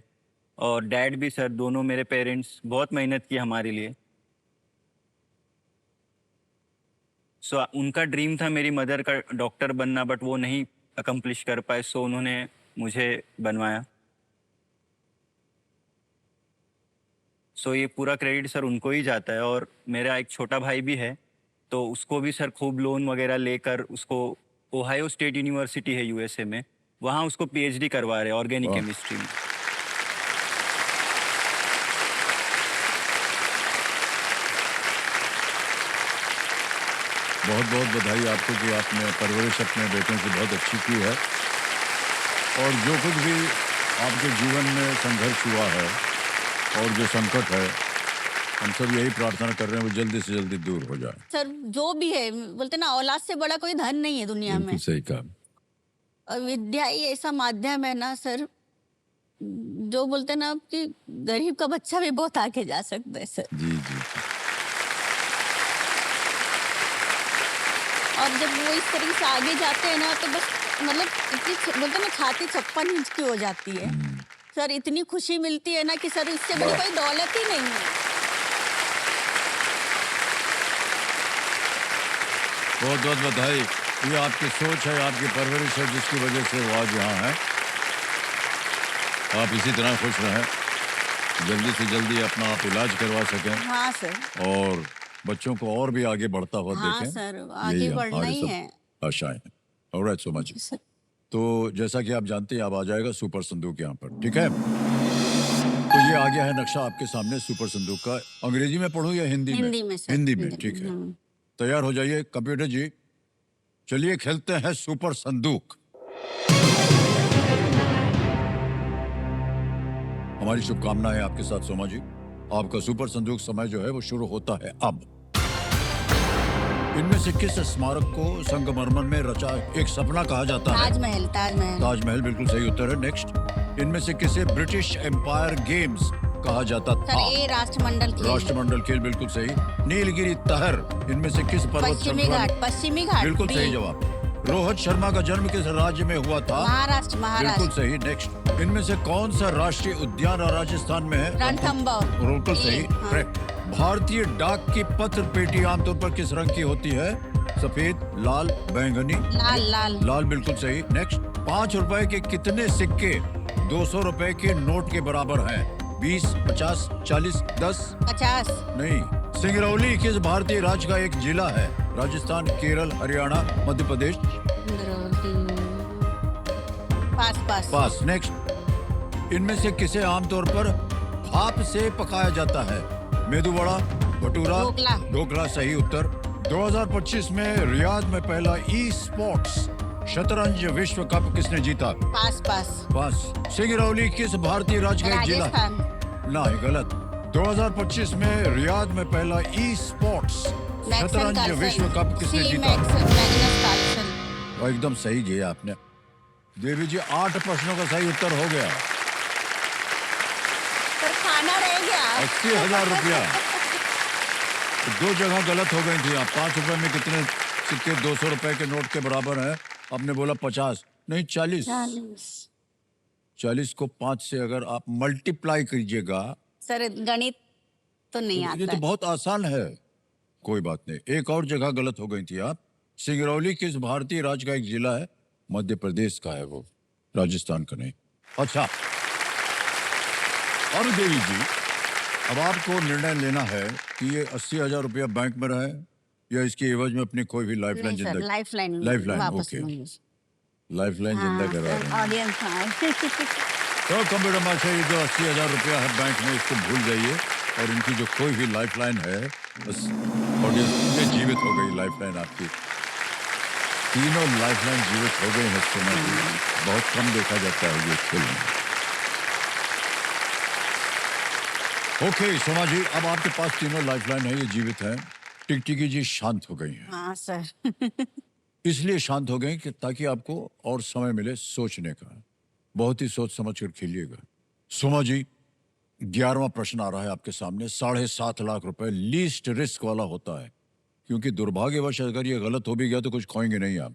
और डैड भी सर, दोनों मेरे पेरेंट्स बहुत मेहनत की हमारे लिए। सो उनका ड्रीम था मेरी मदर का डॉक्टर बनना, बट वो नहीं अकम्प्लिश कर पाए, सो उन्होंने मुझे बनवाया। सो ये पूरा क्रेडिट सर उनको ही जाता है। और मेरा एक छोटा भाई भी है, तो उसको भी सर खूब लोन वगैरह लेकर उसको ओहायो स्टेट यूनिवर्सिटी है यूएसए में, वहाँ उसको पीएचडी करवा रहे हैं ऑर्गेनिक वाह। केमिस्ट्री में। बहुत बहुत बधाई आपको कि आपने परवरिश अपने बेटों की बहुत अच्छी की है और जो कुछ भी आपके जीवन में संघर्ष हुआ है और जो संकट है हम सब यही प्रार्थना कर रहे हैं वो जल्दी से जल्दी दूर हो जाए। सर जो भी है, बोलते ना औलाद से बड़ा कोई धन नहीं है दुनिया में। बिल्कुल सही कहा। और विद्या ही ऐसा माध्यम है ना सर, जो बोलते ना कि गरीब का बच्चा भी बहुत आगे जा सकता है सर। जी जी। और जब वो इस तरीके से आगे जाते हैं ना तो बस मतलब इतनी बोलते ना छाती 56 इंच की हो जाती है सर। इतनी खुशी मिलती है ना कि सर इससे बड़ी कोई दौलत ही नहीं है। बहुत बहुत बधाई। ये आपकी सोच है, आपकी परवरिश है जिसकी वजह से वो आज यहाँ है। आप इसी तरह खुश रहें, जल्दी से जल्दी अपना आप इलाज करवा सकें हाँ सर। और बच्चों को और भी आगे बढ़ता हुआ हाँ देखें। सर, आगे यही बढ़ना हमारी ही सब है। आशाएं हैं। Alright, so much. सर तो जैसा कि आप जानते हैं अब आ जाएगा सुपर संदूक यहाँ पर, ठीक है। तो ये आ गया है नक्शा आपके सामने सुपर संदूक का। अंग्रेजी में पढ़ूं या हिंदी में? हिंदी में सर। हिंदी में, ठीक है। तैयार हो जाइए कंप्यूटर जी, चलिए खेलते हैं सुपर संदूक। हमारी शुभकामनाएं आपके साथ सोमा जी। आपका सुपर संदूक समय जो है वो शुरू होता है अब। इनमें से किस स्मारक को संगमरमर में रचा एक सपना कहा जाता है? ताजमहल। ताजमहल। ताजमहल बिल्कुल सही उत्तर है। नेक्स्ट, इनमें से किसे ब्रिटिश एम्पायर गेम्स कहा जाता सर था? ए राष्ट्रमंडल खेल। राष्ट्रमंडल खेल बिल्कुल सही। नीलगिरी तहर इनमें से किस पर्वत पश्चिमी श्रृंखला घाट। पश्चिमी घाट बिल्कुल बी। सही जवाब। रोहित शर्मा का जन्म किस राज्य में हुआ था? महाराष्ट्र। बिल्कुल महाराष्ट्र। सही। नेक्स्ट, इनमें से कौन सा राष्ट्रीय उद्यान राजस्थान में है? रणथंभौर। बिल्कुल सही। हाँ। करेक्ट। भारतीय डाक की पत्र पेटी आमतौर पर किस रंग की होती है? सफेद, लाल, बैंगनी? लाल। लाल। लाल बिल्कुल सही। नेक्स्ट, 5 रुपए के कितने सिक्के 200 रुपए के नोट के बराबर हैं? 20, 50, 40, 10? 50। नहीं। सिंगरौली किस भारतीय राज्य का एक जिला है? राजस्थान, केरल, हरियाणा, मध्य प्रदेश? पास। पास। पास। नेक्स्ट, इनमें से किसे आमतौर पर भाप से पकाया जाता है? मेदू वड़ा, भटूरा? ढोकला। ढोकला सही उत्तर। 2025 में रियाद में पहला ई स्पोर्ट्स शतरंज विश्व कप किसने जीता? पास। पास। पास। सिंगरौली किस भारतीय राज्य का एक जिला? राजस्थान। नहीं, गलत। 2025 में रियाद में पहला ई स्पोर्ट्स शतरंज विश्व कप किसने जीता? और एकदम सही किया आपने। देवी जी 8 प्रश्नों का सही उत्तर हो गया। पर खाना रह गया। 80,000 रुपया। 2 जगह गलत हो गई थी आप। 5 रुपए में कितने सिक्के 200 रुपए के नोट के बराबर है? आपने बोला 50, नहीं 40। 40 को 5 से अगर आप मल्टीप्लाई कीजिएगा। सर गणित तो नहीं ये आता तो बहुत आसान है। कोई बात नहीं, एक और जगह गलत हो गई थी आप। सिंगरौली किस भारतीय राज्य का एक जिला है? मध्य प्रदेश का है वो, राजस्थान का नहीं। अच्छा, अब देवी जी अब आपको निर्णय लेना है कि ये 80,000 रुपया बैंक में रहे या इसके एवज में अपनी कोई भी लाइफलाइन नहीं सर, जिंदा लाइफलाइन वापस ओके। लाइफलाइन जिंदा करा रहे हैं। ऑडियंस। तो कंप्यूटर मास्टर, ये जो 80,000 रुपया है बैंक में, इसको भूल जाइए और इनकी जो कोई भी लाइफलाइन है बस ऑडियंस में जीवित हो गई। लाइफलाइन आपकी तीनों लाइफलाइन जीवित हो गई है। सोना जी, बहुत कम देखा जाता है ये खेल में। ओके सोमा जी, अब आपके पास तीनों लाइफलाइन है, ये जीवित है। टिकटिकी जी शांत हो गई हैं। हाँ सर। इसलिए शांत हो गई कि ताकि आपको और समय मिले सोचने का। बहुत ही सोच समझ कर खेलिएगा। सोमा जी, 11वां प्रश्न आ रहा है आपके सामने। 7.5 लाख रुपए लीस्ट रिस्क वाला होता है, क्योंकि दुर्भाग्यवश अगर ये गलत हो भी गया तो कुछ खोएंगे नहीं आप।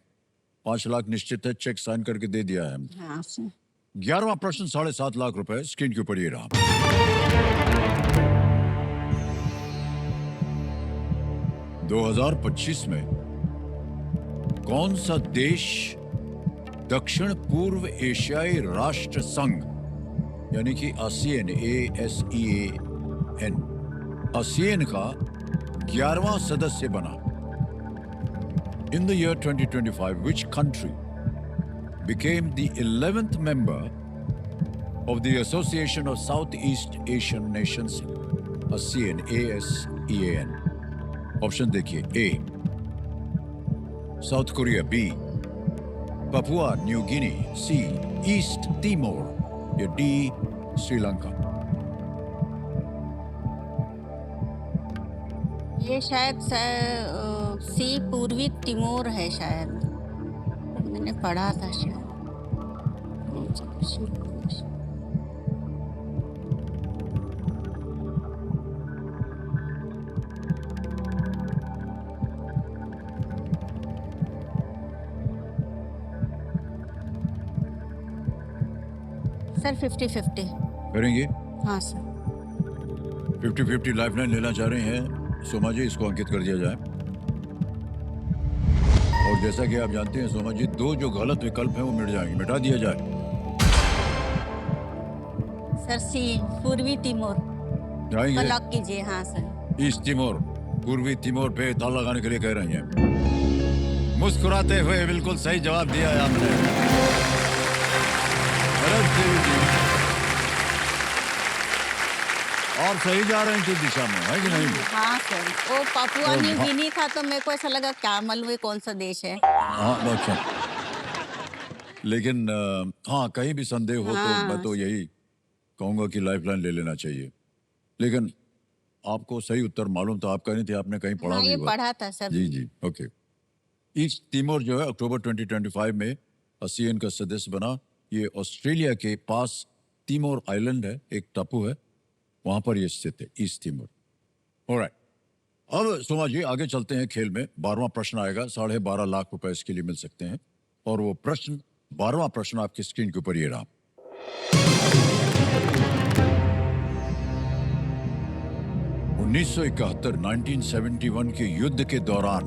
5 लाख निश्चित है, चेक साइन करके दे दिया है हमने। हाँ सर। 11वां प्रश्न 7.5 लाख रुपए स्क्रीन के ऊपर ये रहा। 2025 में कौन सा देश दक्षिण पूर्व एशियाई राष्ट्र संघ यानी कि ASEAN ASEAN का 11वां सदस्य बना? In the year 2025, which country became the 11th member of the Association of Southeast Asian Nations, ASEAN? Option देखिए। A South Korea B, Papua New Guinea C, East Timor या डी श्रीलंका। ये शायद सी पूर्वी Timor है शायद, मैंने पढ़ा था शायद। सर 50-50। करेंगे हाँ सर। 50-50 लाइफलाइन लेना चाह रहे हैं सोमा जी, इसको अंकित कर दिया जाए। और जैसा कि आप जानते हैं सोमा जी, दो जो गलत विकल्प हैं वो मिट जाएंगे, मिटा दिया जाए। सर सी पूर्वी तिमोर को जाएंगे लॉक कीजिए। हाँ सर। ईस्ट तिमोर, पूर्वी तिमोर पे ताला लगाने के लिए कह रही हैं। मुस्कुराते हुए बिल्कुल सही जवाब दिया है आपने। अरे देवी जी, और सही जा रहे हैं किस दिशा में, है कि नहीं? हाँ सर, वो पापुआ तो न्यू भा- गिनी था तो मेरे को ऐसा लगा क्या मालूम है कौन सा देश है। हाँ अच्छा, लेकिन हाँ कहीं भी संदेह हो तो हाँ। मैं तो यही कहूंगा कि लाइफलाइन ले लेना चाहिए। लेकिन आपको सही उत्तर मालूम था, आप कह रही थी आपने कहीं पढ़ा हाँ भी ये हुआ। पढ़ा था सर। जी जी, ओके। ईस्ट तिमोर जो है अक्टूबर 2025 में ASEAN का सदस्य बना। ये ऑस्ट्रेलिया के पास तिमोर आइलैंड है, एक टापू है, वहां पर ये स्थित है ईस्ट तिमोर। ऑलराइट, अब सोमा जी आगे चलते हैं खेल में। 12वां प्रश्न आएगा, 12.5 लाख रुपए इसके लिए मिल सकते हैं। और वो प्रश्न, 12वां प्रश्न आपकी स्क्रीन के ऊपर ये रहा। 1971 के युद्ध के दौरान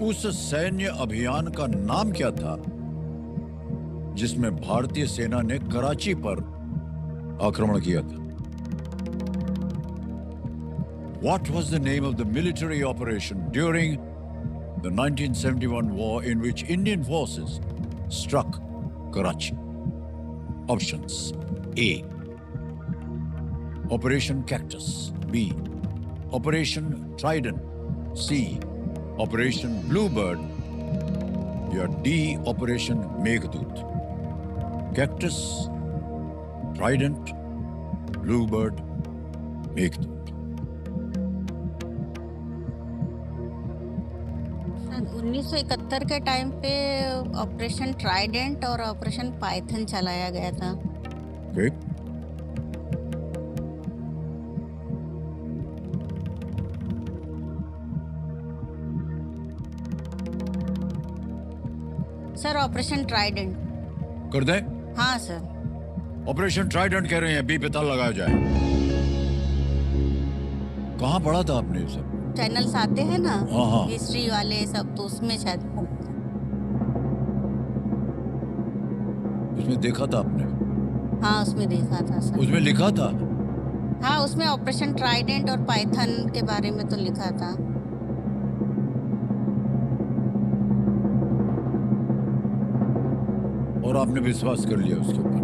उस सैन्य अभियान का नाम क्या था जिसमें भारतीय सेना ने कराची पर आक्रमण किया था? What was the name of the military operation during the 1971 war in which Indian forces struck Karachi? Options: A. Operation Cactus. B. Operation Trident. C. Operation Bluebird. या D. Operation Meghdoot. Cactus, Trident, Bluebird, Meghdoot. सन 1971 के time पे operation Trident और operation Python चलाया गया था। Okay. Sir operation Trident. कर दें? हाँ सर। ऑपरेशन ट्राइडेंट कह रहे हैं, बी पे ताला लगाया जाए। कहाँ पढ़ा था आपने ये सब? चैनल्स आते हैं ना हाँ, हाँ। हिस्ट्री वाले सब, तो उसमें शायद। उसमें देखा था आपने? हाँ उसमें देखा था सर। उसमें लिखा था? हाँ उसमें ऑपरेशन ट्राइडेंट और पाइथन के बारे में तो लिखा था। और आपने विश्वास कर लिया उसके ऊपर?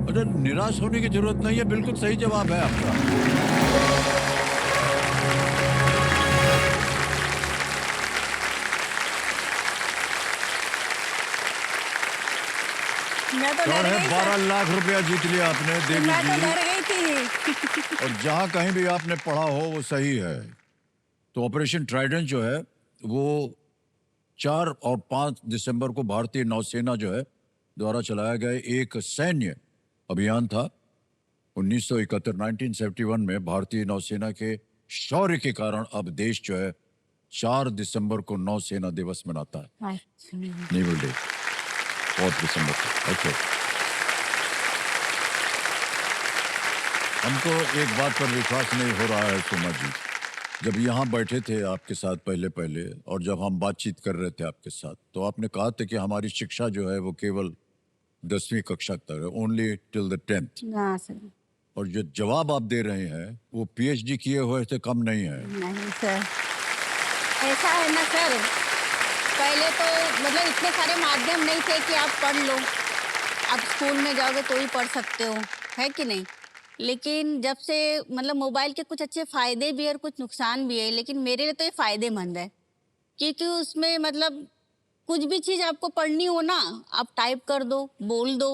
अरे निराश होने की जरूरत नहीं है, बिल्कुल सही जवाब है आपका। मैं तो डर गई 12 लाख रुपया जीत लिया आपने देवी मैं तो जी। डर गई थी। और जहां कहीं भी आपने पढ़ा हो वो सही है। तो ऑपरेशन ट्राइडेंट जो है वो 4 और 5 दिसंबर को भारतीय नौसेना जो है द्वारा चलाया गया एक सैन्य अभियान था। 1971 में भारतीय नौसेना के शौर्य के कारण अब देश जो है 4 दिसंबर को नौसेना दिवस मनाता है, नेवल डे, 4 दिसंबर को। ओके, हमको एक बात पर विश्वास नहीं हो रहा है सुमा जी। जब यहाँ बैठे थे आपके साथ पहले और जब हम बातचीत कर रहे थे आपके साथ, तो आपने कहा था कि हमारी शिक्षा जो है वो केवल 10वीं कक्षा तक है, ओनली टिल द 10th। हाँ सर। और जो जवाब आप दे रहे हैं वो PhD किए हुए से कम नहीं है। नहीं सर, ऐसा है ना सर, पहले तो मतलब इतने सारे माध्यम नहीं थे कि आप पढ़ लो। आप स्कूल में जाओगे तो ही पढ़ सकते हो, है कि नहीं? लेकिन जब से मतलब मोबाइल के कुछ अच्छे फ़ायदे भी हैं और कुछ नुकसान भी है, लेकिन मेरे लिए तो ये फ़ायदेमंद है। क्योंकि उसमें मतलब कुछ भी चीज़ आपको पढ़नी हो ना, आप टाइप कर दो, बोल दो,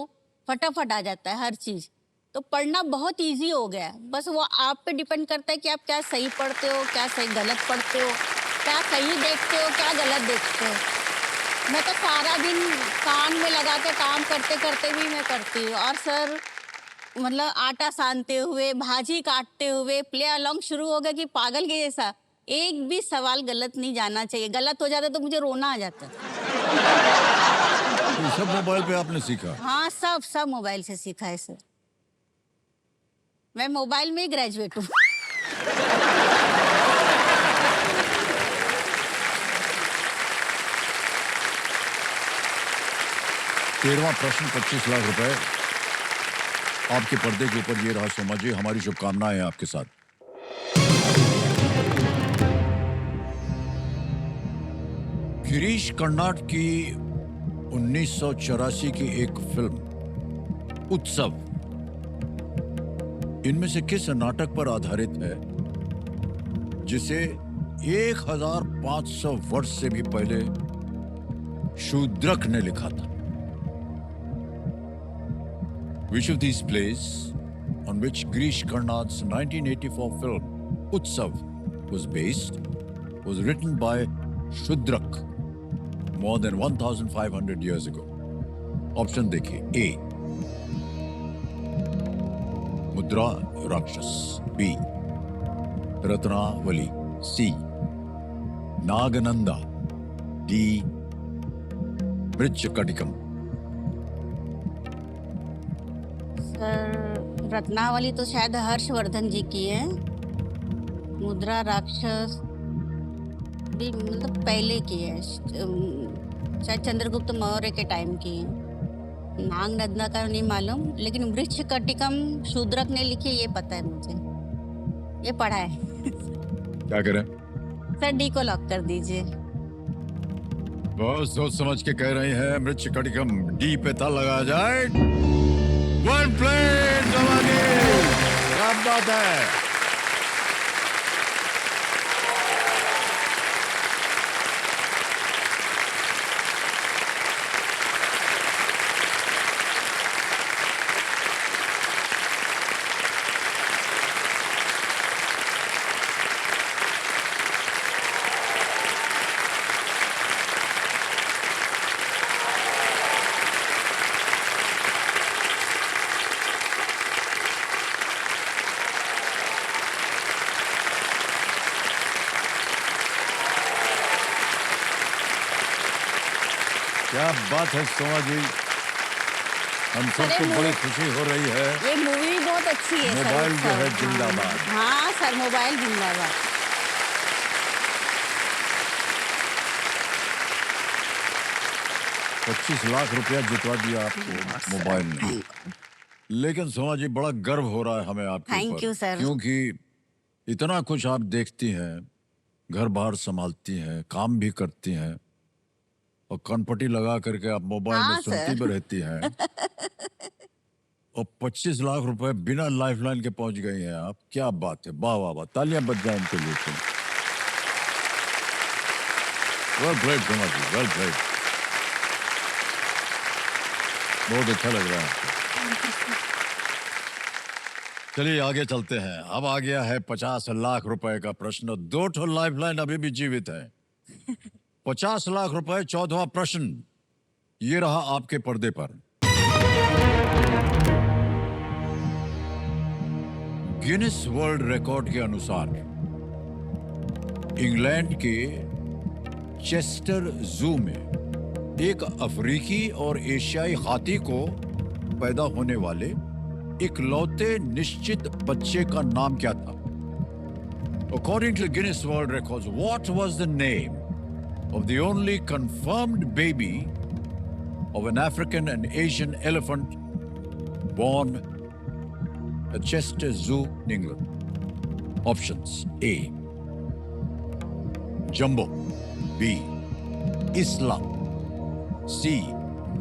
फटाफट आ जाता है हर चीज़। तो पढ़ना बहुत ईज़ी हो गया है। बस वो आप पे डिपेंड करता है कि आप क्या सही पढ़ते हो, क्या सही गलत पढ़ते हो, क्या सही देखते हो, क्या गलत देखते हो। मैं तो सारा दिन कान में लगा के काम करते-करते भी मैं करती हूँ। और सर मतलब आटा सानते हुए, भाजी काटते हुए प्ले अलोंग शुरू हो गया कि पागल के जैसा। एक भी सवाल गलत नहीं जाना चाहिए। गलत हो जाता तो मुझे रोना आ जाता। ये सब मोबाइल पे आपने सीखा? हाँ, सब मोबाइल से सीखा है सर। मैं मोबाइल में ही ग्रेजुएट हूँ। तेरहवां प्रश्न 25 लाख रुपए आपके पर्दे के ऊपर ये रहा सोमा जी, हमारी शुभकामनाएं हैं आपके साथ। गिरीश कर्नाड की 1984 की एक फिल्म उत्सव इनमें से किस नाटक पर आधारित है जिसे 1500 वर्ष से भी पहले शूद्रक ने लिखा था? Which of these plays on which Girish Karnad's 1984 film Utsav was based was written by Shudrak more than 1500 years ago? Option देखिए: A. मुद्रा राक्षस, B. Ratnavali, C. नागनंदा, D. Mrichchhakatikam. Sir Ratnavali तो शायद हर्षवर्धन जी की है। मुद्रा राक्षस भी मतलब पहले की है, शायद चंद्रगुप्त मौर्य के टाइम की है। नाग नंदा का नहीं मालूम, लेकिन मृच्छकटिकम शूद्रक ने लिखी है, ये पता है मुझे, ये पढ़ा है। क्या करें? सर डी को लॉक कर दीजिए। बहुत सोच समझ के कह रही हैं मृच्छकटिकम, डी पे ताला लगाया जाए। वन प्लेट जवानी, क्या बात है। क्या बात है सोमा जी, हम सबको बड़ी खुशी हो रही है। ये मूवी भी बहुत अच्छी है सर। मोबाइल जो है हाँ, जिंदाबाद। हाँ सर, मोबाइल जिंदाबाद। 25 लाख रुपया जितवा दिया आपको मोबाइल ने। लेकिन सोमा जी बड़ा गर्व हो रहा है हमें आपके Thank ऊपर, you, sir. क्योंकि इतना कुछ आप देखती हैं, घर बाहर संभालती हैं, काम भी करती हैं और कनपटी लगा करके आप मोबाइल में हाँ, सुनती sir. भी रहती हैं। और 25 लाख रुपए बिना लाइफलाइन के पहुंच गई हैं आप। क्या बात है, वाह वाह वाह, तालियां बज जाए इनके लिए। वेल प्लेड सोमा जी, वेल प्लेड। बहुत अच्छा लग रहा है। चलिए आगे चलते हैं। अब आ गया है 50 लाख रुपए का प्रश्न। 2 ठो लाइफलाइन अभी भी जीवित है। 50 लाख रुपए, 14वां प्रश्न ये रहा आपके पर्दे पर। गिनीज वर्ल्ड रिकॉर्ड के अनुसार इंग्लैंड के चेस्टर जू में एक अफ्रीकी और एशियाई हाथी को पैदा होने वाले इकलौते निश्चित बच्चे का नाम क्या था? According to Guinness World Records, what was the name of the only confirmed baby of an African and Asian elephant born at Chester Zoo, England? Options: A. Jumbo, B. Isla, C.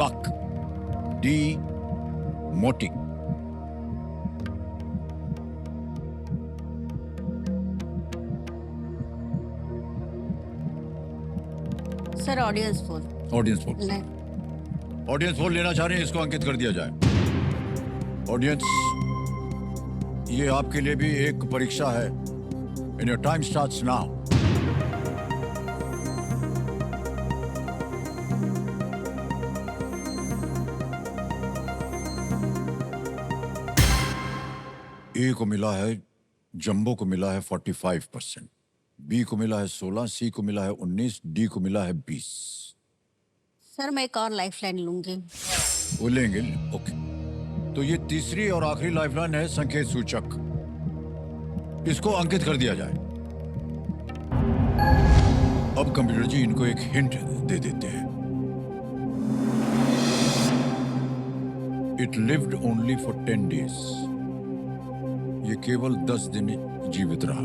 Buck, D. मोटी। Sir audience poll. Audience poll. नहीं। Audience पोल लेना चाह रहे हैं, इसको अंकित कर दिया जाए। ऑडियंस, ये आपके लिए भी एक परीक्षा है। In your time starts now. ए को मिला है, जंबो को मिला है 45%, बी को मिला है 16, सी को मिला है 19, डी को मिला है 20। सर मैं एक और लाइफलाइन लूंगी। वो लेंगे। ओके, तो ये तीसरी और आखिरी लाइफलाइन है, संकेत सूचक। इसको अंकित कर दिया जाए। अब कंप्यूटर जी इनको एक हिंट दे देते हैं। It lived only for 10 days। ये केवल 10 दिन जीवित रहा।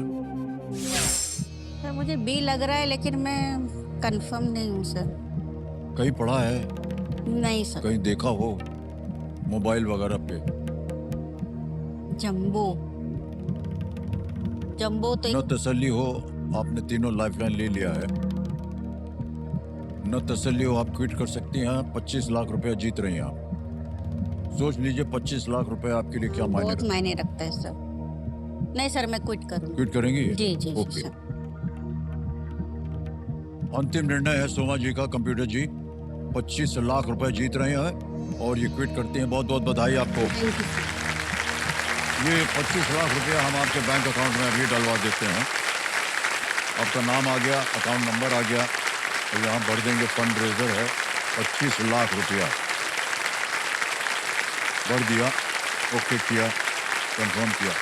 सर मुझे बी लग रहा है, लेकिन मैं कंफर्म नहीं हूँ सर। कहीं पढ़ा है, नहीं सर। कहीं देखा हो मोबाइल वगैरह पे? जंबो। जंबो तो न तसल्ली हो, आपने तीनों लाइफलाइन ले लिया है। न तसल्ली हो, आप क्विट कर सकती हैं। 25 लाख रुपया जीत रही हैं आप। सोच लीजिए 25 लाख रुपए आपके लिए क्या मायने बहुत रखते हैं। मायने रखता है सर। नहीं सर, मैं क्विट करूंगी। क्विट करेंगी? जी जी ओके। जी सर। अंतिम निर्णय है सोमा जी का। कंप्यूटर जी 25 लाख रुपए जीत रहे हैं और ये क्विट करते हैं। बहुत बहुत बधाई आपको। Thank you sir. ये 25 लाख रुपया हम आपके बैंक अकाउंट में अभी डलवा देते हैं। आपका नाम आ गया, अकाउंट नंबर आ गया, तो यहाँ भर देंगे। फंड रेजर है 25 लाख रुपया। भर दिया, ओके किया, कंफर्म किया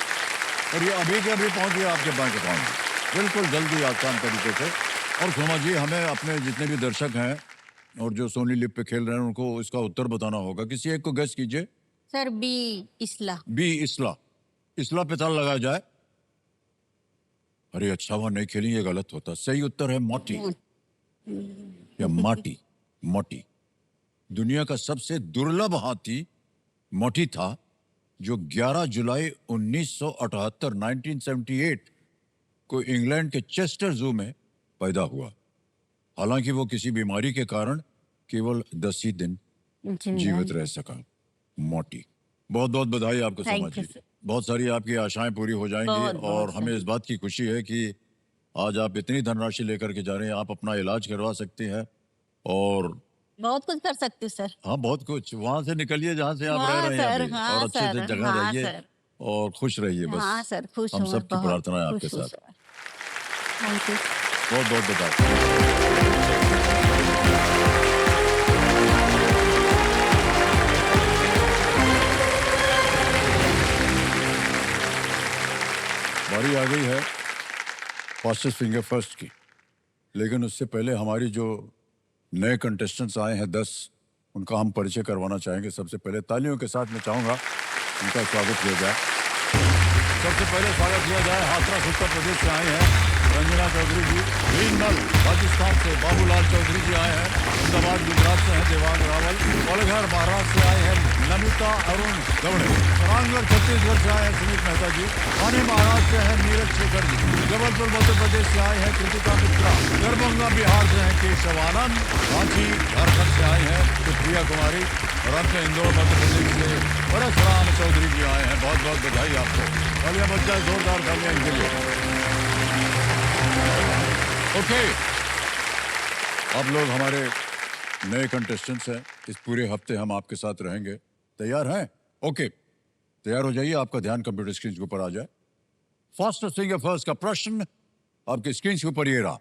और ये अभी के अभी पहुंच गया आपके बैंक अकाउंट में, बिल्कुल जल्दी आसान तरीके से। और सोमा जी, हमें अपने जितने भी दर्शक हैं और जो सोनी लिप पे खेल रहे हैं उनको इसका उत्तर बताना होगा। किसी एक को गेस कीजिए। सर बी इसला। बी इसला। इसला पे ताला लगाया जाए। अरे अच्छा, वह नहीं खेली, ये गलत होता। सही उत्तर है मोटी या माटी। मोटी। दुनिया का सबसे दुर्लभ हाथी मोटी था, जो 11 जुलाई 1978 1978 को इंग्लैंड के चेस्टर जू में पैदा हुआ। हालांकि वो किसी बीमारी के कारण केवल 10 ही दिन जीवित रह सका। मोटी। बहुत बहुत बधाई आपको Soma Thank you, ji. sir. बहुत सारी आपकी आशाएं पूरी हो जाएंगी बहुत, और बहुत, हमें इस बात की खुशी है कि आज आप इतनी धनराशि लेकर के जा रहे हैं। आप अपना इलाज करवा सकती हैं और बहुत कुछ कर सकती हूँ सर। हाँ, बहुत कुछ। वहां से निकलिए जहाँ से आप हाँ, रह रहे हैं सर, अभी, हाँ, और अच्छे से सर, जगह हाँ, रहिए सर। और खुश रहिए। बस हाँ सर, खुश हम हूँ। सबकी बहुत प्रार्थना है आपके खुश हूँ, साथ। सर। Thank you. बहुत बहुत बधाई। बारी आ गई है फास्टेस्ट फिंगर फर्स्ट की, लेकिन उससे पहले हमारी जो नए कंटेस्टेंट्स आए हैं 10, उनका हम परिचय करवाना चाहेंगे। सबसे पहले तालियों के साथ मैं चाहूँगा उनका स्वागत किया जाए। सबसे पहले स्वागत किया जाए, हाथरस उत्तर प्रदेश से आए हैं रंजना चौधरी जी। भीनमल राजस्थान से बाबूलाल चौधरी जी आए हैं। अहमदाबाद गुजरात से हैं देवांग रावल। पलघर महाराष्ट्र से आए हैं नमिता अरुण गवड़े। रामगढ़ छत्तीसगढ़ से आए हैं सुमित मेहता जी। ठाणे महाराष्ट्र से हैं नीरज शेखर जी। जबलपुर मध्य प्रदेश से आए हैं कृतिका मिश्रा। दरभंगा बिहार से हैं केशव आनंद। रांची झारखंड से आए हैं सुप्रिया कुमारी। और अंत में इंदौर मध्य प्रदेश से परशुराम चौधरी जी आए हैं। बहुत बहुत बधाई आपको। तालियां बच जाए, जोरदार तालियां इनके लिए। ओके, आप लोग हमारे नए कंटेस्टेंट्स हैं। इस पूरे हफ्ते हम आपके साथ रहेंगे। तैयार हैं? ओके, तैयार हो जाइए। आपका ध्यान कंप्यूटर स्क्रीन के ऊपर आ जाए। फास्टेस्ट फिंगर फर्स्ट का प्रश्न आपके स्क्रीन के ऊपर ये रहा।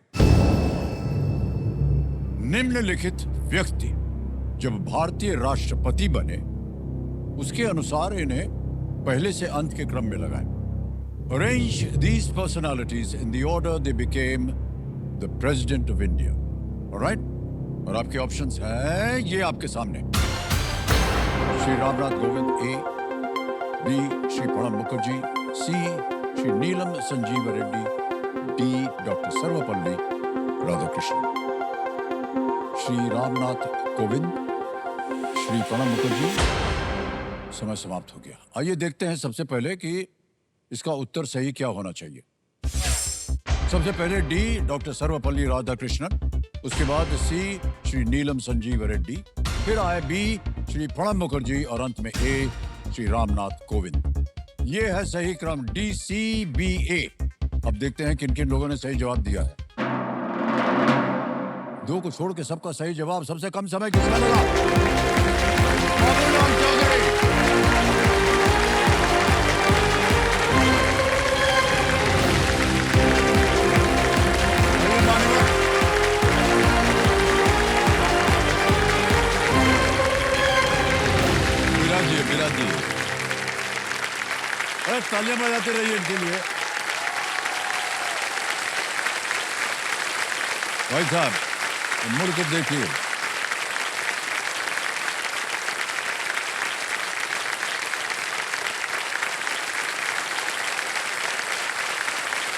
निम्नलिखित व्यक्ति जब भारतीय राष्ट्रपति बने, उसके अनुसार इन्हें पहले से अंत के क्रम में लगाएं। Arrange these personalities in the order they became the president of India. All right? और आपके ऑप्शंस हैं ये आपके सामने। श्री रामनाथ कोविंद ए, बी श्री प्रणब मुखर्जी, सी श्री नीलम संजीव रेड्डी, डी डॉक्टर सर्वपल्ली राधाकृष्णन। श्री रामनाथ कोविंद, श्री प्रणब मुखर्जी, समय समाप्त हो गया। आइए देखते हैं सबसे पहले कि इसका उत्तर सही क्या होना चाहिए। सबसे पहले डी डॉक्टर सर्वपल्ली राधाकृष्णन, उसके बाद सी श्री नीलम संजीव रेड्डी, फिर आए बी श्री प्रणब मुखर्जी और अंत में ए श्री रामनाथ कोविंद। ये है सही क्रम DCBA। अब देखते हैं किन किन लोगों ने सही जवाब दिया है। दो को छोड़ के सबका सही जवाब। सबसे कम समय किसका लगा? बाबूलाल चौधरी। विराज जी, अरे तालियां बजाते रहिए इनके लिए। भाई साहब मुड़ के देखिए।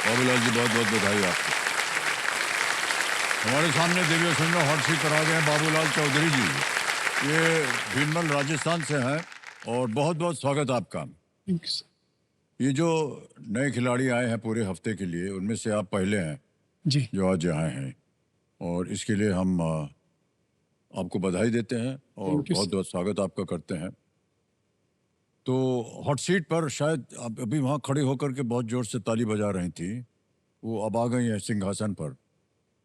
बाबूलाल जी बहुत बहुत बधाई आपको। हमारे सामने दिव्य सुंदर हॉट सीट पर आ गए हैं बाबूलाल चौधरी जी। ये भीनमल राजस्थान से हैं और बहुत बहुत स्वागत आपका। ये जो नए खिलाड़ी आए हैं पूरे हफ्ते के लिए, उनमें से आप पहले हैं जी। जो आज आए हैं, और इसके लिए हम आपको बधाई देते हैं और बहुत बहुत स्वागत आपका करते हैं। तो हॉट सीट पर शायद आप अभी वहाँ खड़े होकर के बहुत जोर से ताली बजा रही थी, वो अब आ गई है सिंहासन पर।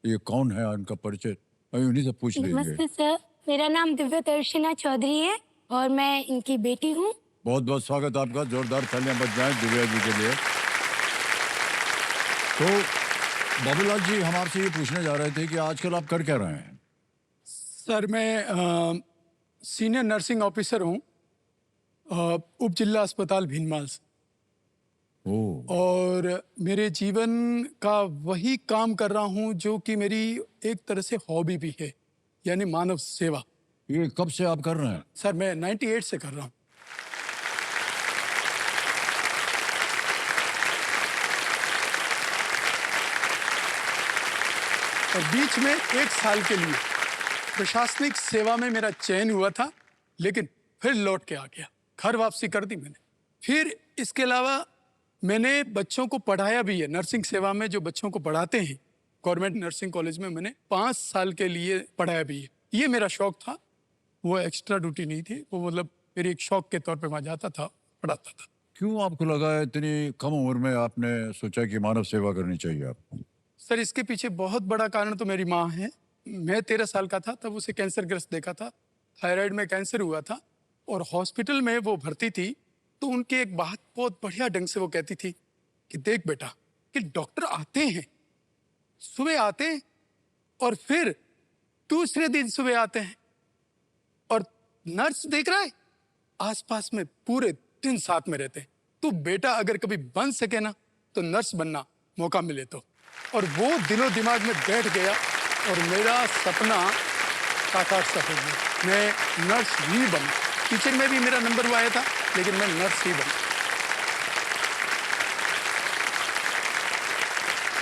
ये कौन है, उनका परिचय उन्हीं से पूछ लेंगे। नमस्ते सर, मेरा नाम दिव्य दर्शना चौधरी है और मैं इनकी बेटी हूँ। बहुत बहुत स्वागत आपका। जोरदार तालियां बज जाएं दिव्या जी के लिए। तो बाबूलाल जी, हम आपसे ये पूछने जा रहे थे कि आजकल आप कर क्या रहे हैं? सर मैं सीनियर नर्सिंग ऑफिसर हूँ उप जिला अस्पताल भीनमाल से। और मेरे जीवन का वही काम कर रहा हूँ जो कि मेरी एक तरह से हॉबी भी है, यानी मानव सेवा। ये कब से आप कर रहे हैं? सर मैं 98 से कर रहा हूँ। और बीच में 1 साल के लिए प्रशासनिक सेवा में मेरा चयन हुआ था, लेकिन फिर लौट के आ गया, घर वापसी कर दी मैंने। फिर इसके अलावा मैंने बच्चों को पढ़ाया भी है, नर्सिंग सेवा में जो बच्चों को पढ़ाते हैं गवर्नमेंट नर्सिंग कॉलेज में मैंने 5 साल के लिए पढ़ाया भी है। ये मेरा शौक था, वो एक्स्ट्रा ड्यूटी नहीं थी, वो मतलब मेरे एक शौक के तौर पे वहाँ जाता था, पढ़ाता था। क्यों आपको लगा इतनी कम उम्र में आपने सोचा कि मानव सेवा करनी चाहिए आपको? सर इसके पीछे बहुत बड़ा कारण तो मेरी माँ है। मैं 13 साल का था तब उसे कैंसर ग्रस्त देखा था, थायराइड में कैंसर हुआ था और हॉस्पिटल में वो भर्ती थी। तो उनकी एक बात बहुत बढ़िया ढंग से वो कहती थी कि देख बेटा, कि डॉक्टर आते हैं, सुबह आते हैं और फिर दूसरे दिन सुबह आते हैं, और नर्स देख रहा है आसपास में पूरे दिन साथ में रहते हैं। तो बेटा अगर कभी बन सके ना तो नर्स बनना, मौका मिले तो। और वो दिलो दिमाग में बैठ गया और मेरा सपना साकार सा हो गया। मैं नर्स ही बना। टीचर में भी मेरा नंबर वो आया था, लेकिन मैं नर्स ही बना।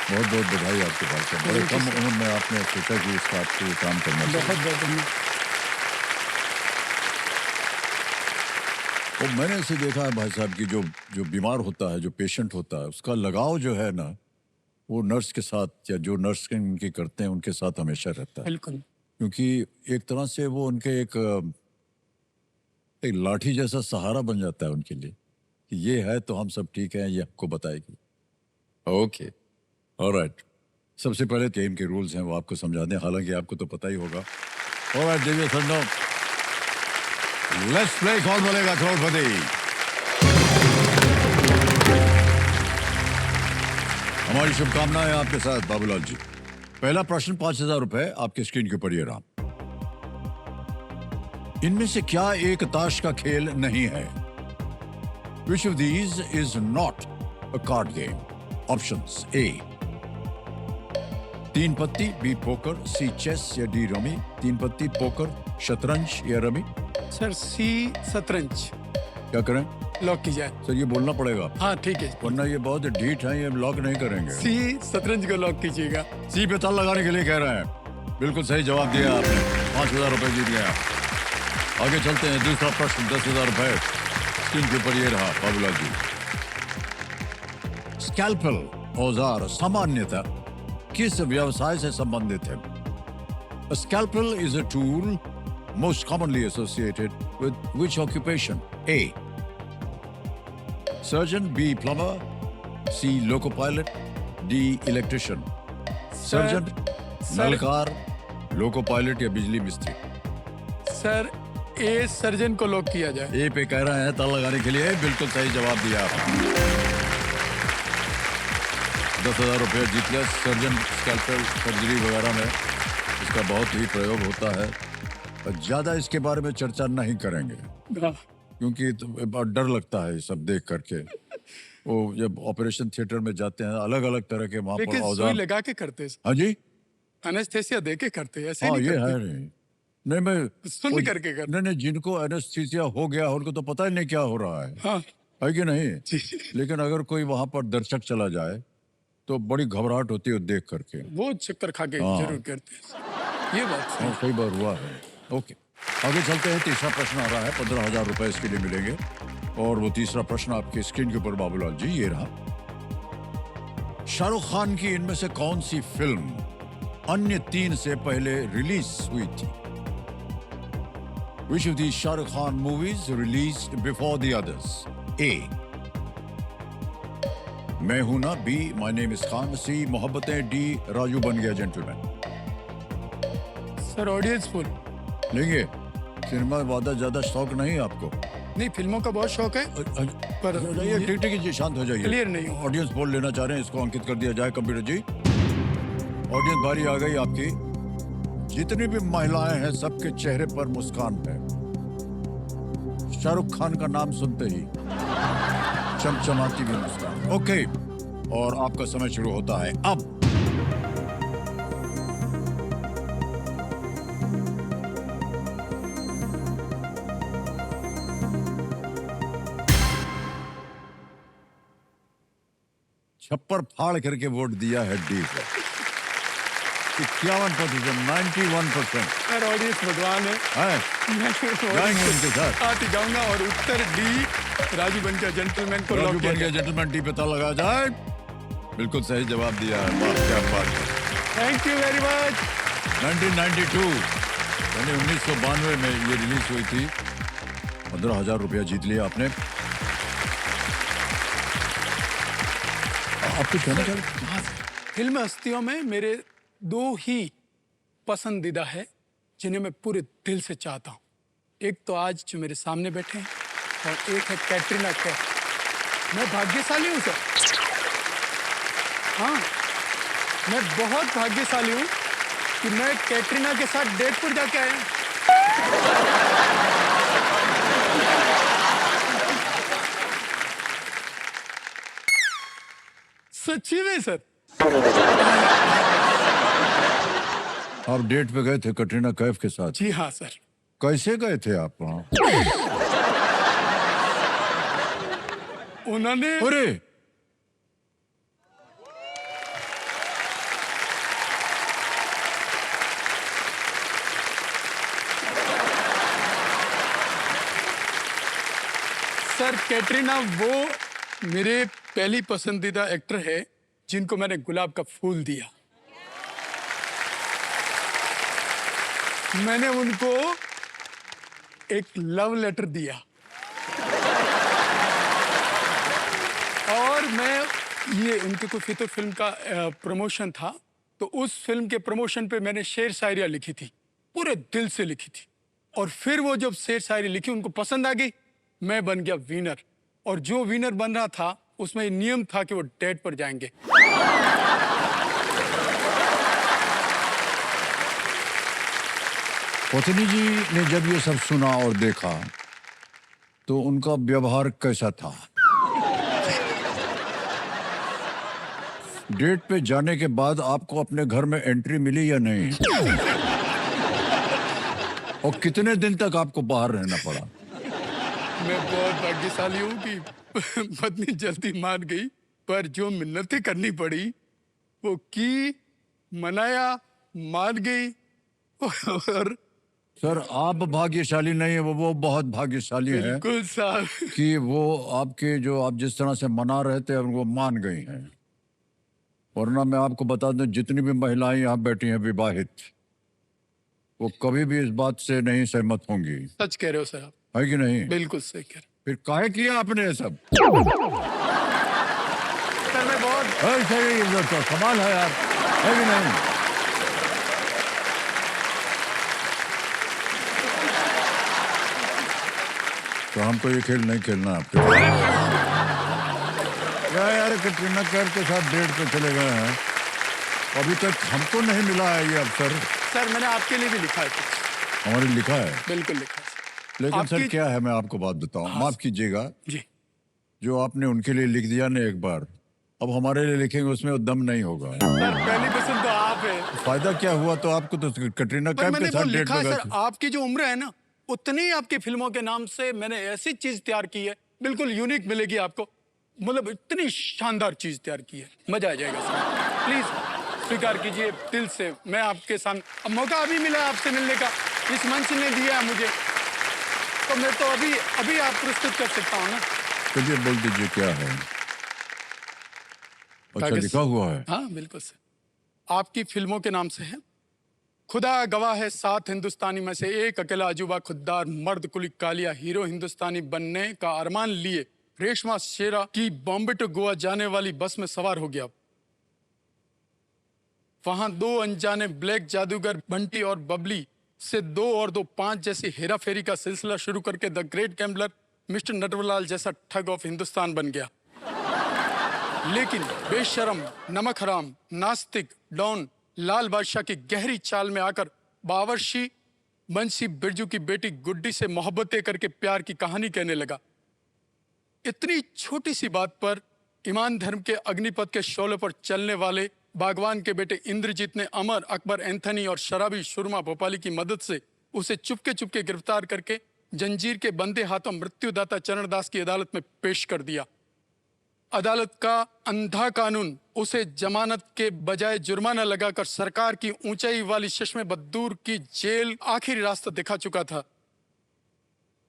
बहुत बहुत बधाई आपके पास। बड़े कम उम्र में आपने सोचा कि इसका आपको ये काम करना चाहिए। बहुत बहुत धन्यवाद। और मैंने इसे देखा है भाई साहब कि जो बीमार होता है, जो पेशेंट होता है, उसका लगाव जो है ना, वो नर्स के साथ या जो नर्सिंग उनकी करते हैं उनके साथ हमेशा रहता है। बिल्कुल। क्योंकि एक तरह से वो उनके एक लाठी जैसा सहारा बन जाता है उनके लिए कि ये है तो हम सब ठीक हैं, ये आपको बताएगी। Okay, alright. सबसे पहले गेम के रूल्स हैं वो आपको समझा दें, हालांकि आपको तो पता ही होगा। ऑलराइट दिव्य संडो, लेट्स प्ले कौन बोलेगा करोड़पति। हमारी शुभकामनाएं आपके साथ बाबूलाल जी। पहला प्रश्न 5,000 रुपए आपके स्क्रीन के ऊपर ये रहा। इनमें से क्या एक ताश का खेल नहीं है? Which of these is not a card game? Options: A 3 पत्ती, B पोकर, C चेस या D रमी। 3 पत्ती, पोकर, शतरंज या रमी। सर सी शतरंज क्या करें? लॉक की जाए। सर ये बोलना पड़ेगा, हाँ ठीक है। वरना ये बहुत ढीठ है, ये लॉक नहीं करेंगे। सी शतरंज को लॉक कीजिएगा। सी पे ताल लगाने के लिए कह रहे हैं। बिल्कुल सही जवाब दिया आपने, 5,000 रुपए जीत गए आप। आगे चलते हैं, दूसरा प्रश्न 10,000 रुपए। स्क्रीन के ऊपर ये रहा बाबूलाल जी। स्कैल्पल औजार सामान्यतः किस व्यवसाय से संबंधित है? A scalpel is a tool most commonly associated with which occupation? A. Surgeon, B. Plumber, C. Loco pilot, D. Electrician. Surgeon, नलकार, लोको पायलट या बिजली मिस्त्री? सर ए सर्जन को लॉक किया जाए। ए पे कह रहे हैं ताला लगाने के लिए। बिल्कुल सही जवाब दिया आपने। 10,000 रुपये जीत लिया। सर्जन स्कैल्पल सर्जरी वगैरह में इसका बहुत ही प्रयोग होता है। और ज्यादा इसके बारे में चर्चा नहीं करेंगे हाँ। क्योंकि तो बहुत डर लगता है ये सब देख करके। वो जब ऑपरेशन थिएटर में जाते हैं अलग अलग तरह के वहां पर लेकिन सुई औजार। लगा के करते हैं, हाँ जी, एनेस्थेसिया दे के करते हैं, ऐसे हाँ नहीं ये करते। है। नहीं मैं सुन करके करते। नहीं जिनको एनेस्थीसिया हो गया उनको तो पता ही नहीं क्या हो रहा है। हाँ है कि नहीं? जी। लेकिन अगर कोई वहां पर दर्शक चला जाए तो बड़ी घबराहट होती है देख करके। वो चक्कर खा के हाँ। जरूर करते हैं, ये बात सही। हाँ, कई बार हुआ है। ओके, आगे चलते हैं। तीसरा प्रश्न आ रहा है। 15,000 रुपए इसके लिए मिलेंगे। और वो तीसरा प्रश्न आपके स्क्रीन के ऊपर बाबूलाल जी ये रहा। शाहरुख खान की इनमें से कौन सी फिल्म अन्य 3 से पहले रिलीज हुई थी? Which of these Shah Rukh Khan movies released before the others? A. मैं हूं ना, B. My name is Khan, C. Mohabbatein, D. Raju बन गया जेंटलमैन। Sir audience full. लेंगे? सिनेमा वादा ज्यादा शौक नहीं है आपको? नहीं, फिल्मों का बहुत शौक है पर हो जाइए, ठीक ठीक जी, शांत हो जाइए। क्लियर नहीं हो। ऑडियंस पोल लेना चाह रहे हैं, इसको अंकित कर दिया जाए कंप्यूटर जी। ऑडियंस बारी आ गई आपकी। जितनी भी महिलाएं हैं सबके चेहरे पर मुस्कान है। शाहरुख खान का नाम सुनते ही चमचमाती हुई मुस्कान। ओके, और आपका समय शुरू होता है अब। छप्पर फाड़ करके वोट दिया है डी को। 51%, 91%। सर ऑडियंस भगवान है। है जाएंगे उनके साथ। आती जाऊंगा और उत्तर डी राजू बन गया जेंटलमैन को राजू लॉक बन किया गया जाए। जेंटलमैन टी पता लगा जाए। बिल्कुल सही जवाब दिया है। वाह क्या बात है। Thank you very much. 1992 यानी 1992 में ये रिलीज हुई थी। 15,000 रुपया जीत लिया आपने। आप कुछ कहना चाह रहे? हाँ सर, फिल्म हस्तियों में मेरे 2 ही पसंदीदा है जिन्हें मैं पूरे दिल से चाहता हूँ। एक तो आज जो मेरे सामने बैठे हैं और एक है कैटरीना कैफ। मैं भाग्यशाली हूँ सर। हाँ, मैं बहुत भाग्यशाली हूँ कि मैं कैटरीना के साथ डेट पर जाके आया हूँ। सच्ची में सर। आप डेट पे गए थे कटरीना कैफ के साथ? जी हाँ सर। कैसे गए थे आप वहाँ? उन्होंने अरे सर, कैटरीना वो मेरे पहली पसंदीदा एक्टर है जिनको मैंने गुलाब का फूल दिया। मैंने उनको एक लव लेटर दिया और मैं ये उनके कोई फितर फिल्म का प्रमोशन था, तो उस फिल्म के प्रमोशन पे मैंने शेर शायरियाँ लिखी थी, पूरे दिल से लिखी थी। और फिर वो जब शेर शायरी लिखी उनको पसंद आ गई, मैं बन गया विनर। और जो विनर बन रहा था उसमें ये नियम था कि वो डेट पर जाएंगे। पत्नी जी ने जब ये सब सुना और देखा तो उनका व्यवहार कैसा था? डेट पे जाने के बाद आपको अपने घर में एंट्री मिली या नहीं? और कितने दिन तक आपको बाहर रहना पड़ा? मैं बहुत भाग्यशाली हूँ कि पत्नी जल्दी मान गई, पर जो मिन्नतें करनी पड़ी वो की, मनाया, मान गई और सर आप भाग्यशाली नहीं है, वो बहुत भाग्यशाली है बिल्कुल साहब। कि वो आपके जो आप जिस तरह से मना रहे थे वो मान गई हैं। वरना मैं आपको बता दूं, जितनी भी महिलाएं यहाँ बैठी हैं विवाहित, वो कभी भी इस बात से नहीं सहमत होंगी। सच कह रहे हो सर आप, है कि नहीं? बिल्कुल सही कह रहे फिर काहे किया आपने ये सब? हो। सर मैं बहुत सही, ये तो कमाल है यार, है कि नहीं? तो हमको ये खेल नहीं खेलना आपके यार। कटरीना कैफ के साथ डेट पे चले गए हैं, अभी तक हमको नहीं मिला है ये अवसर। सर मैंने आपके लिए भी लिखा है कुछ। हमारे लिखा है, बिल्कुल लिखा है। लेकिन सर आपकी- क्या है, मैं आपको बात बताऊं, हाँ, माफ कीजिएगा, जी जो आपने उनके लिए लिख दिया ना एक बार, अब हमारे लिए लिखेंगे उसमें वो दम नहीं होगा। सर, पहली पसंद तो आप है। फायदा क्या हुआ? तो आपको तो कटरीना पर कैफ मैंने के वो साथ डेट लिखा पे है गए सर, थे। आपकी जो उम्र है ना, उतनी आपकी फिल्मों के नाम से मैंने ऐसी चीज तैयार की है, बिल्कुल यूनिक मिलेगी आपको। मतलब इतनी शानदार चीज तैयार की है, मजा आ जाएगा सर। प्लीज स्वीकार कीजिए दिल से, मैं आपके सामने। अब मौका अभी मिला आपसे मिलने का, इस मंच ने दिया है मुझे, तो मैं तो अभी आप प्रस्तुत कर सकता हूँ ना। चलिए बोल दीजिए क्या है। अच्छा कागज- लिखा हुआ है? हाँ बिल्कुल सर, आपकी फिल्मों के नाम से है। खुदा गवाह है, 7 हिंदुस्तानी में से एक अकेला अजूबा खुददार मर्द कुली कालिया हीरो हिंदुस्तानी बनने का अरमान लिए रेशमा शेरा की बॉम्बे टू गोवा जाने वाली बस में सवार हो गया। वहां 2 अनजाने ब्लैक जादूगर बंटी और बबली से 2 और 2 5 जैसी हेरा फेरी का सिलसिला शुरू करके the great gambler mister Natwarlal जैसा ठग ऑफ हिंदुस्तान बन गया। लेकिन बेशरम, नमक हराम, नास्तिक, डॉन लाल बादशाह की गहरी चाल में आकर बावर्ची बंसी बिरजू की बेटी गुड्डी से मोहब्बतें करके प्यार की कहानी कहने लगा। इतनी छोटी सी बात पर ईमान धर्म के अग्निपथ के शोले पर चलने वाले बागवान के बेटे इंद्रजीत ने अमर, अकबर, एंथनी और शराबी सुरमा भोपाली की मदद से उसे चुपके चुपके गिरफ्तार करके जंजीर के बंदे हाथों मृत्युदाता चरणदास की अदालत में पेश कर दिया। अदालत का अंधा कानून उसे जमानत के बजाय जुर्माना लगाकर सरकार की ऊंचाई वाली चश्मे बद्दूर की जेल आखिरी रास्ता दिखा चुका था।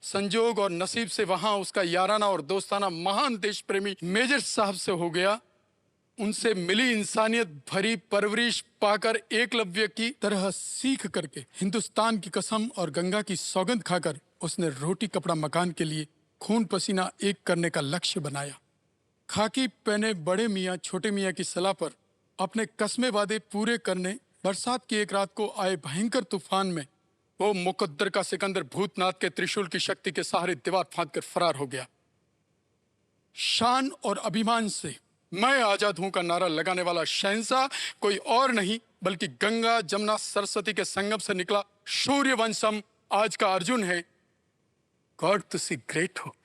संजोग और नसीब से वहां उसका याराना और दोस्ताना महान देश प्रेमी मेजर साहब से हो गया। उनसे मिली इंसानियत भरी परवरिश पाकर एकलव्य की तरह सीख करके हिंदुस्तान की कसम और गंगा की सौगंध खाकर उसने रोटी कपड़ा मकान के लिए खून पसीना एक करने का लक्ष्य बनाया। खाकी पहने बड़े मियाँ छोटे मियाँ की सलाह पर अपने कस्मे वादे पूरे करने बरसात की एक रात को आए भयंकर तूफान में वो मुकद्दर का सिकंदर भूतनाथ के त्रिशूल की शक्ति के सहारे दीवार फांद कर फरार हो गया। शान और अभिमान से मैं आजाद हूं का नारा लगाने वाला शहंशाह कोई और नहीं बल्कि गंगा जमुना सरस्वती के संगम से निकला सूर्यवंशम आज का अर्जुन है। गॉड तुसी ग्रेट हो।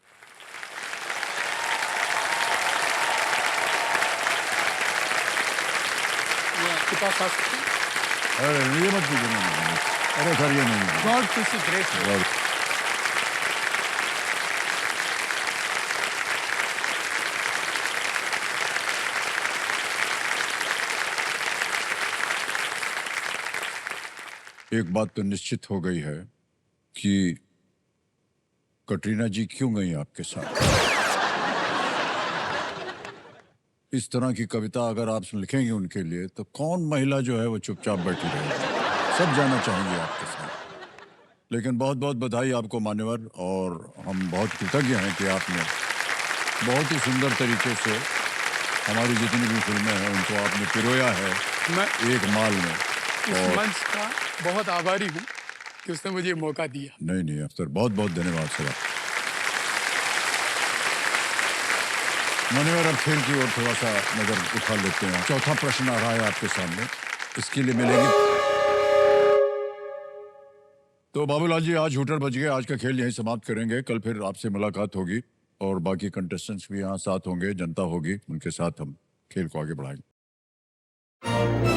आपके पास आ सकते हैं? अरे ये मत कीजिए, नहीं। अरे सर ये नहीं है। गॉड तुसी ग्रेट हो। और एक बात तो निश्चित हो गई है कि कटरीना जी क्यों गई आपके साथ। इस तरह की कविता अगर आप लिखेंगे उनके लिए तो कौन महिला जो है वो चुपचाप बैठी रहेगी, सब जाना चाहेंगे आपके साथ। लेकिन बहुत बहुत बधाई आपको मान्यवर, और हम बहुत कृतज्ञ हैं कि आपने बहुत ही सुंदर तरीके से हमारी जितनी भी फिल्में हैं उनको आपने पिरोया है मैं एक माल में। इस मंच का बहुत आभारी हूँ कि उसने मुझे मौका दिया। नहीं नहीं अफसर, बहुत बहुत धन्यवाद सर। मान्यवर अब खेल की ओर थोड़ा सा नजर उठा लेते हैं। चौथा प्रश्न आ रहा है आपके सामने, इसके लिए मिलेगी। तो बाबूलाल जी आज हूटर बज गए, आज का खेल यहीं समाप्त करेंगे। कल फिर आपसे मुलाकात होगी और बाकी कंटेस्टेंट्स भी यहाँ साथ होंगे, जनता होगी, उनके साथ हम खेल को आगे बढ़ाएंगे।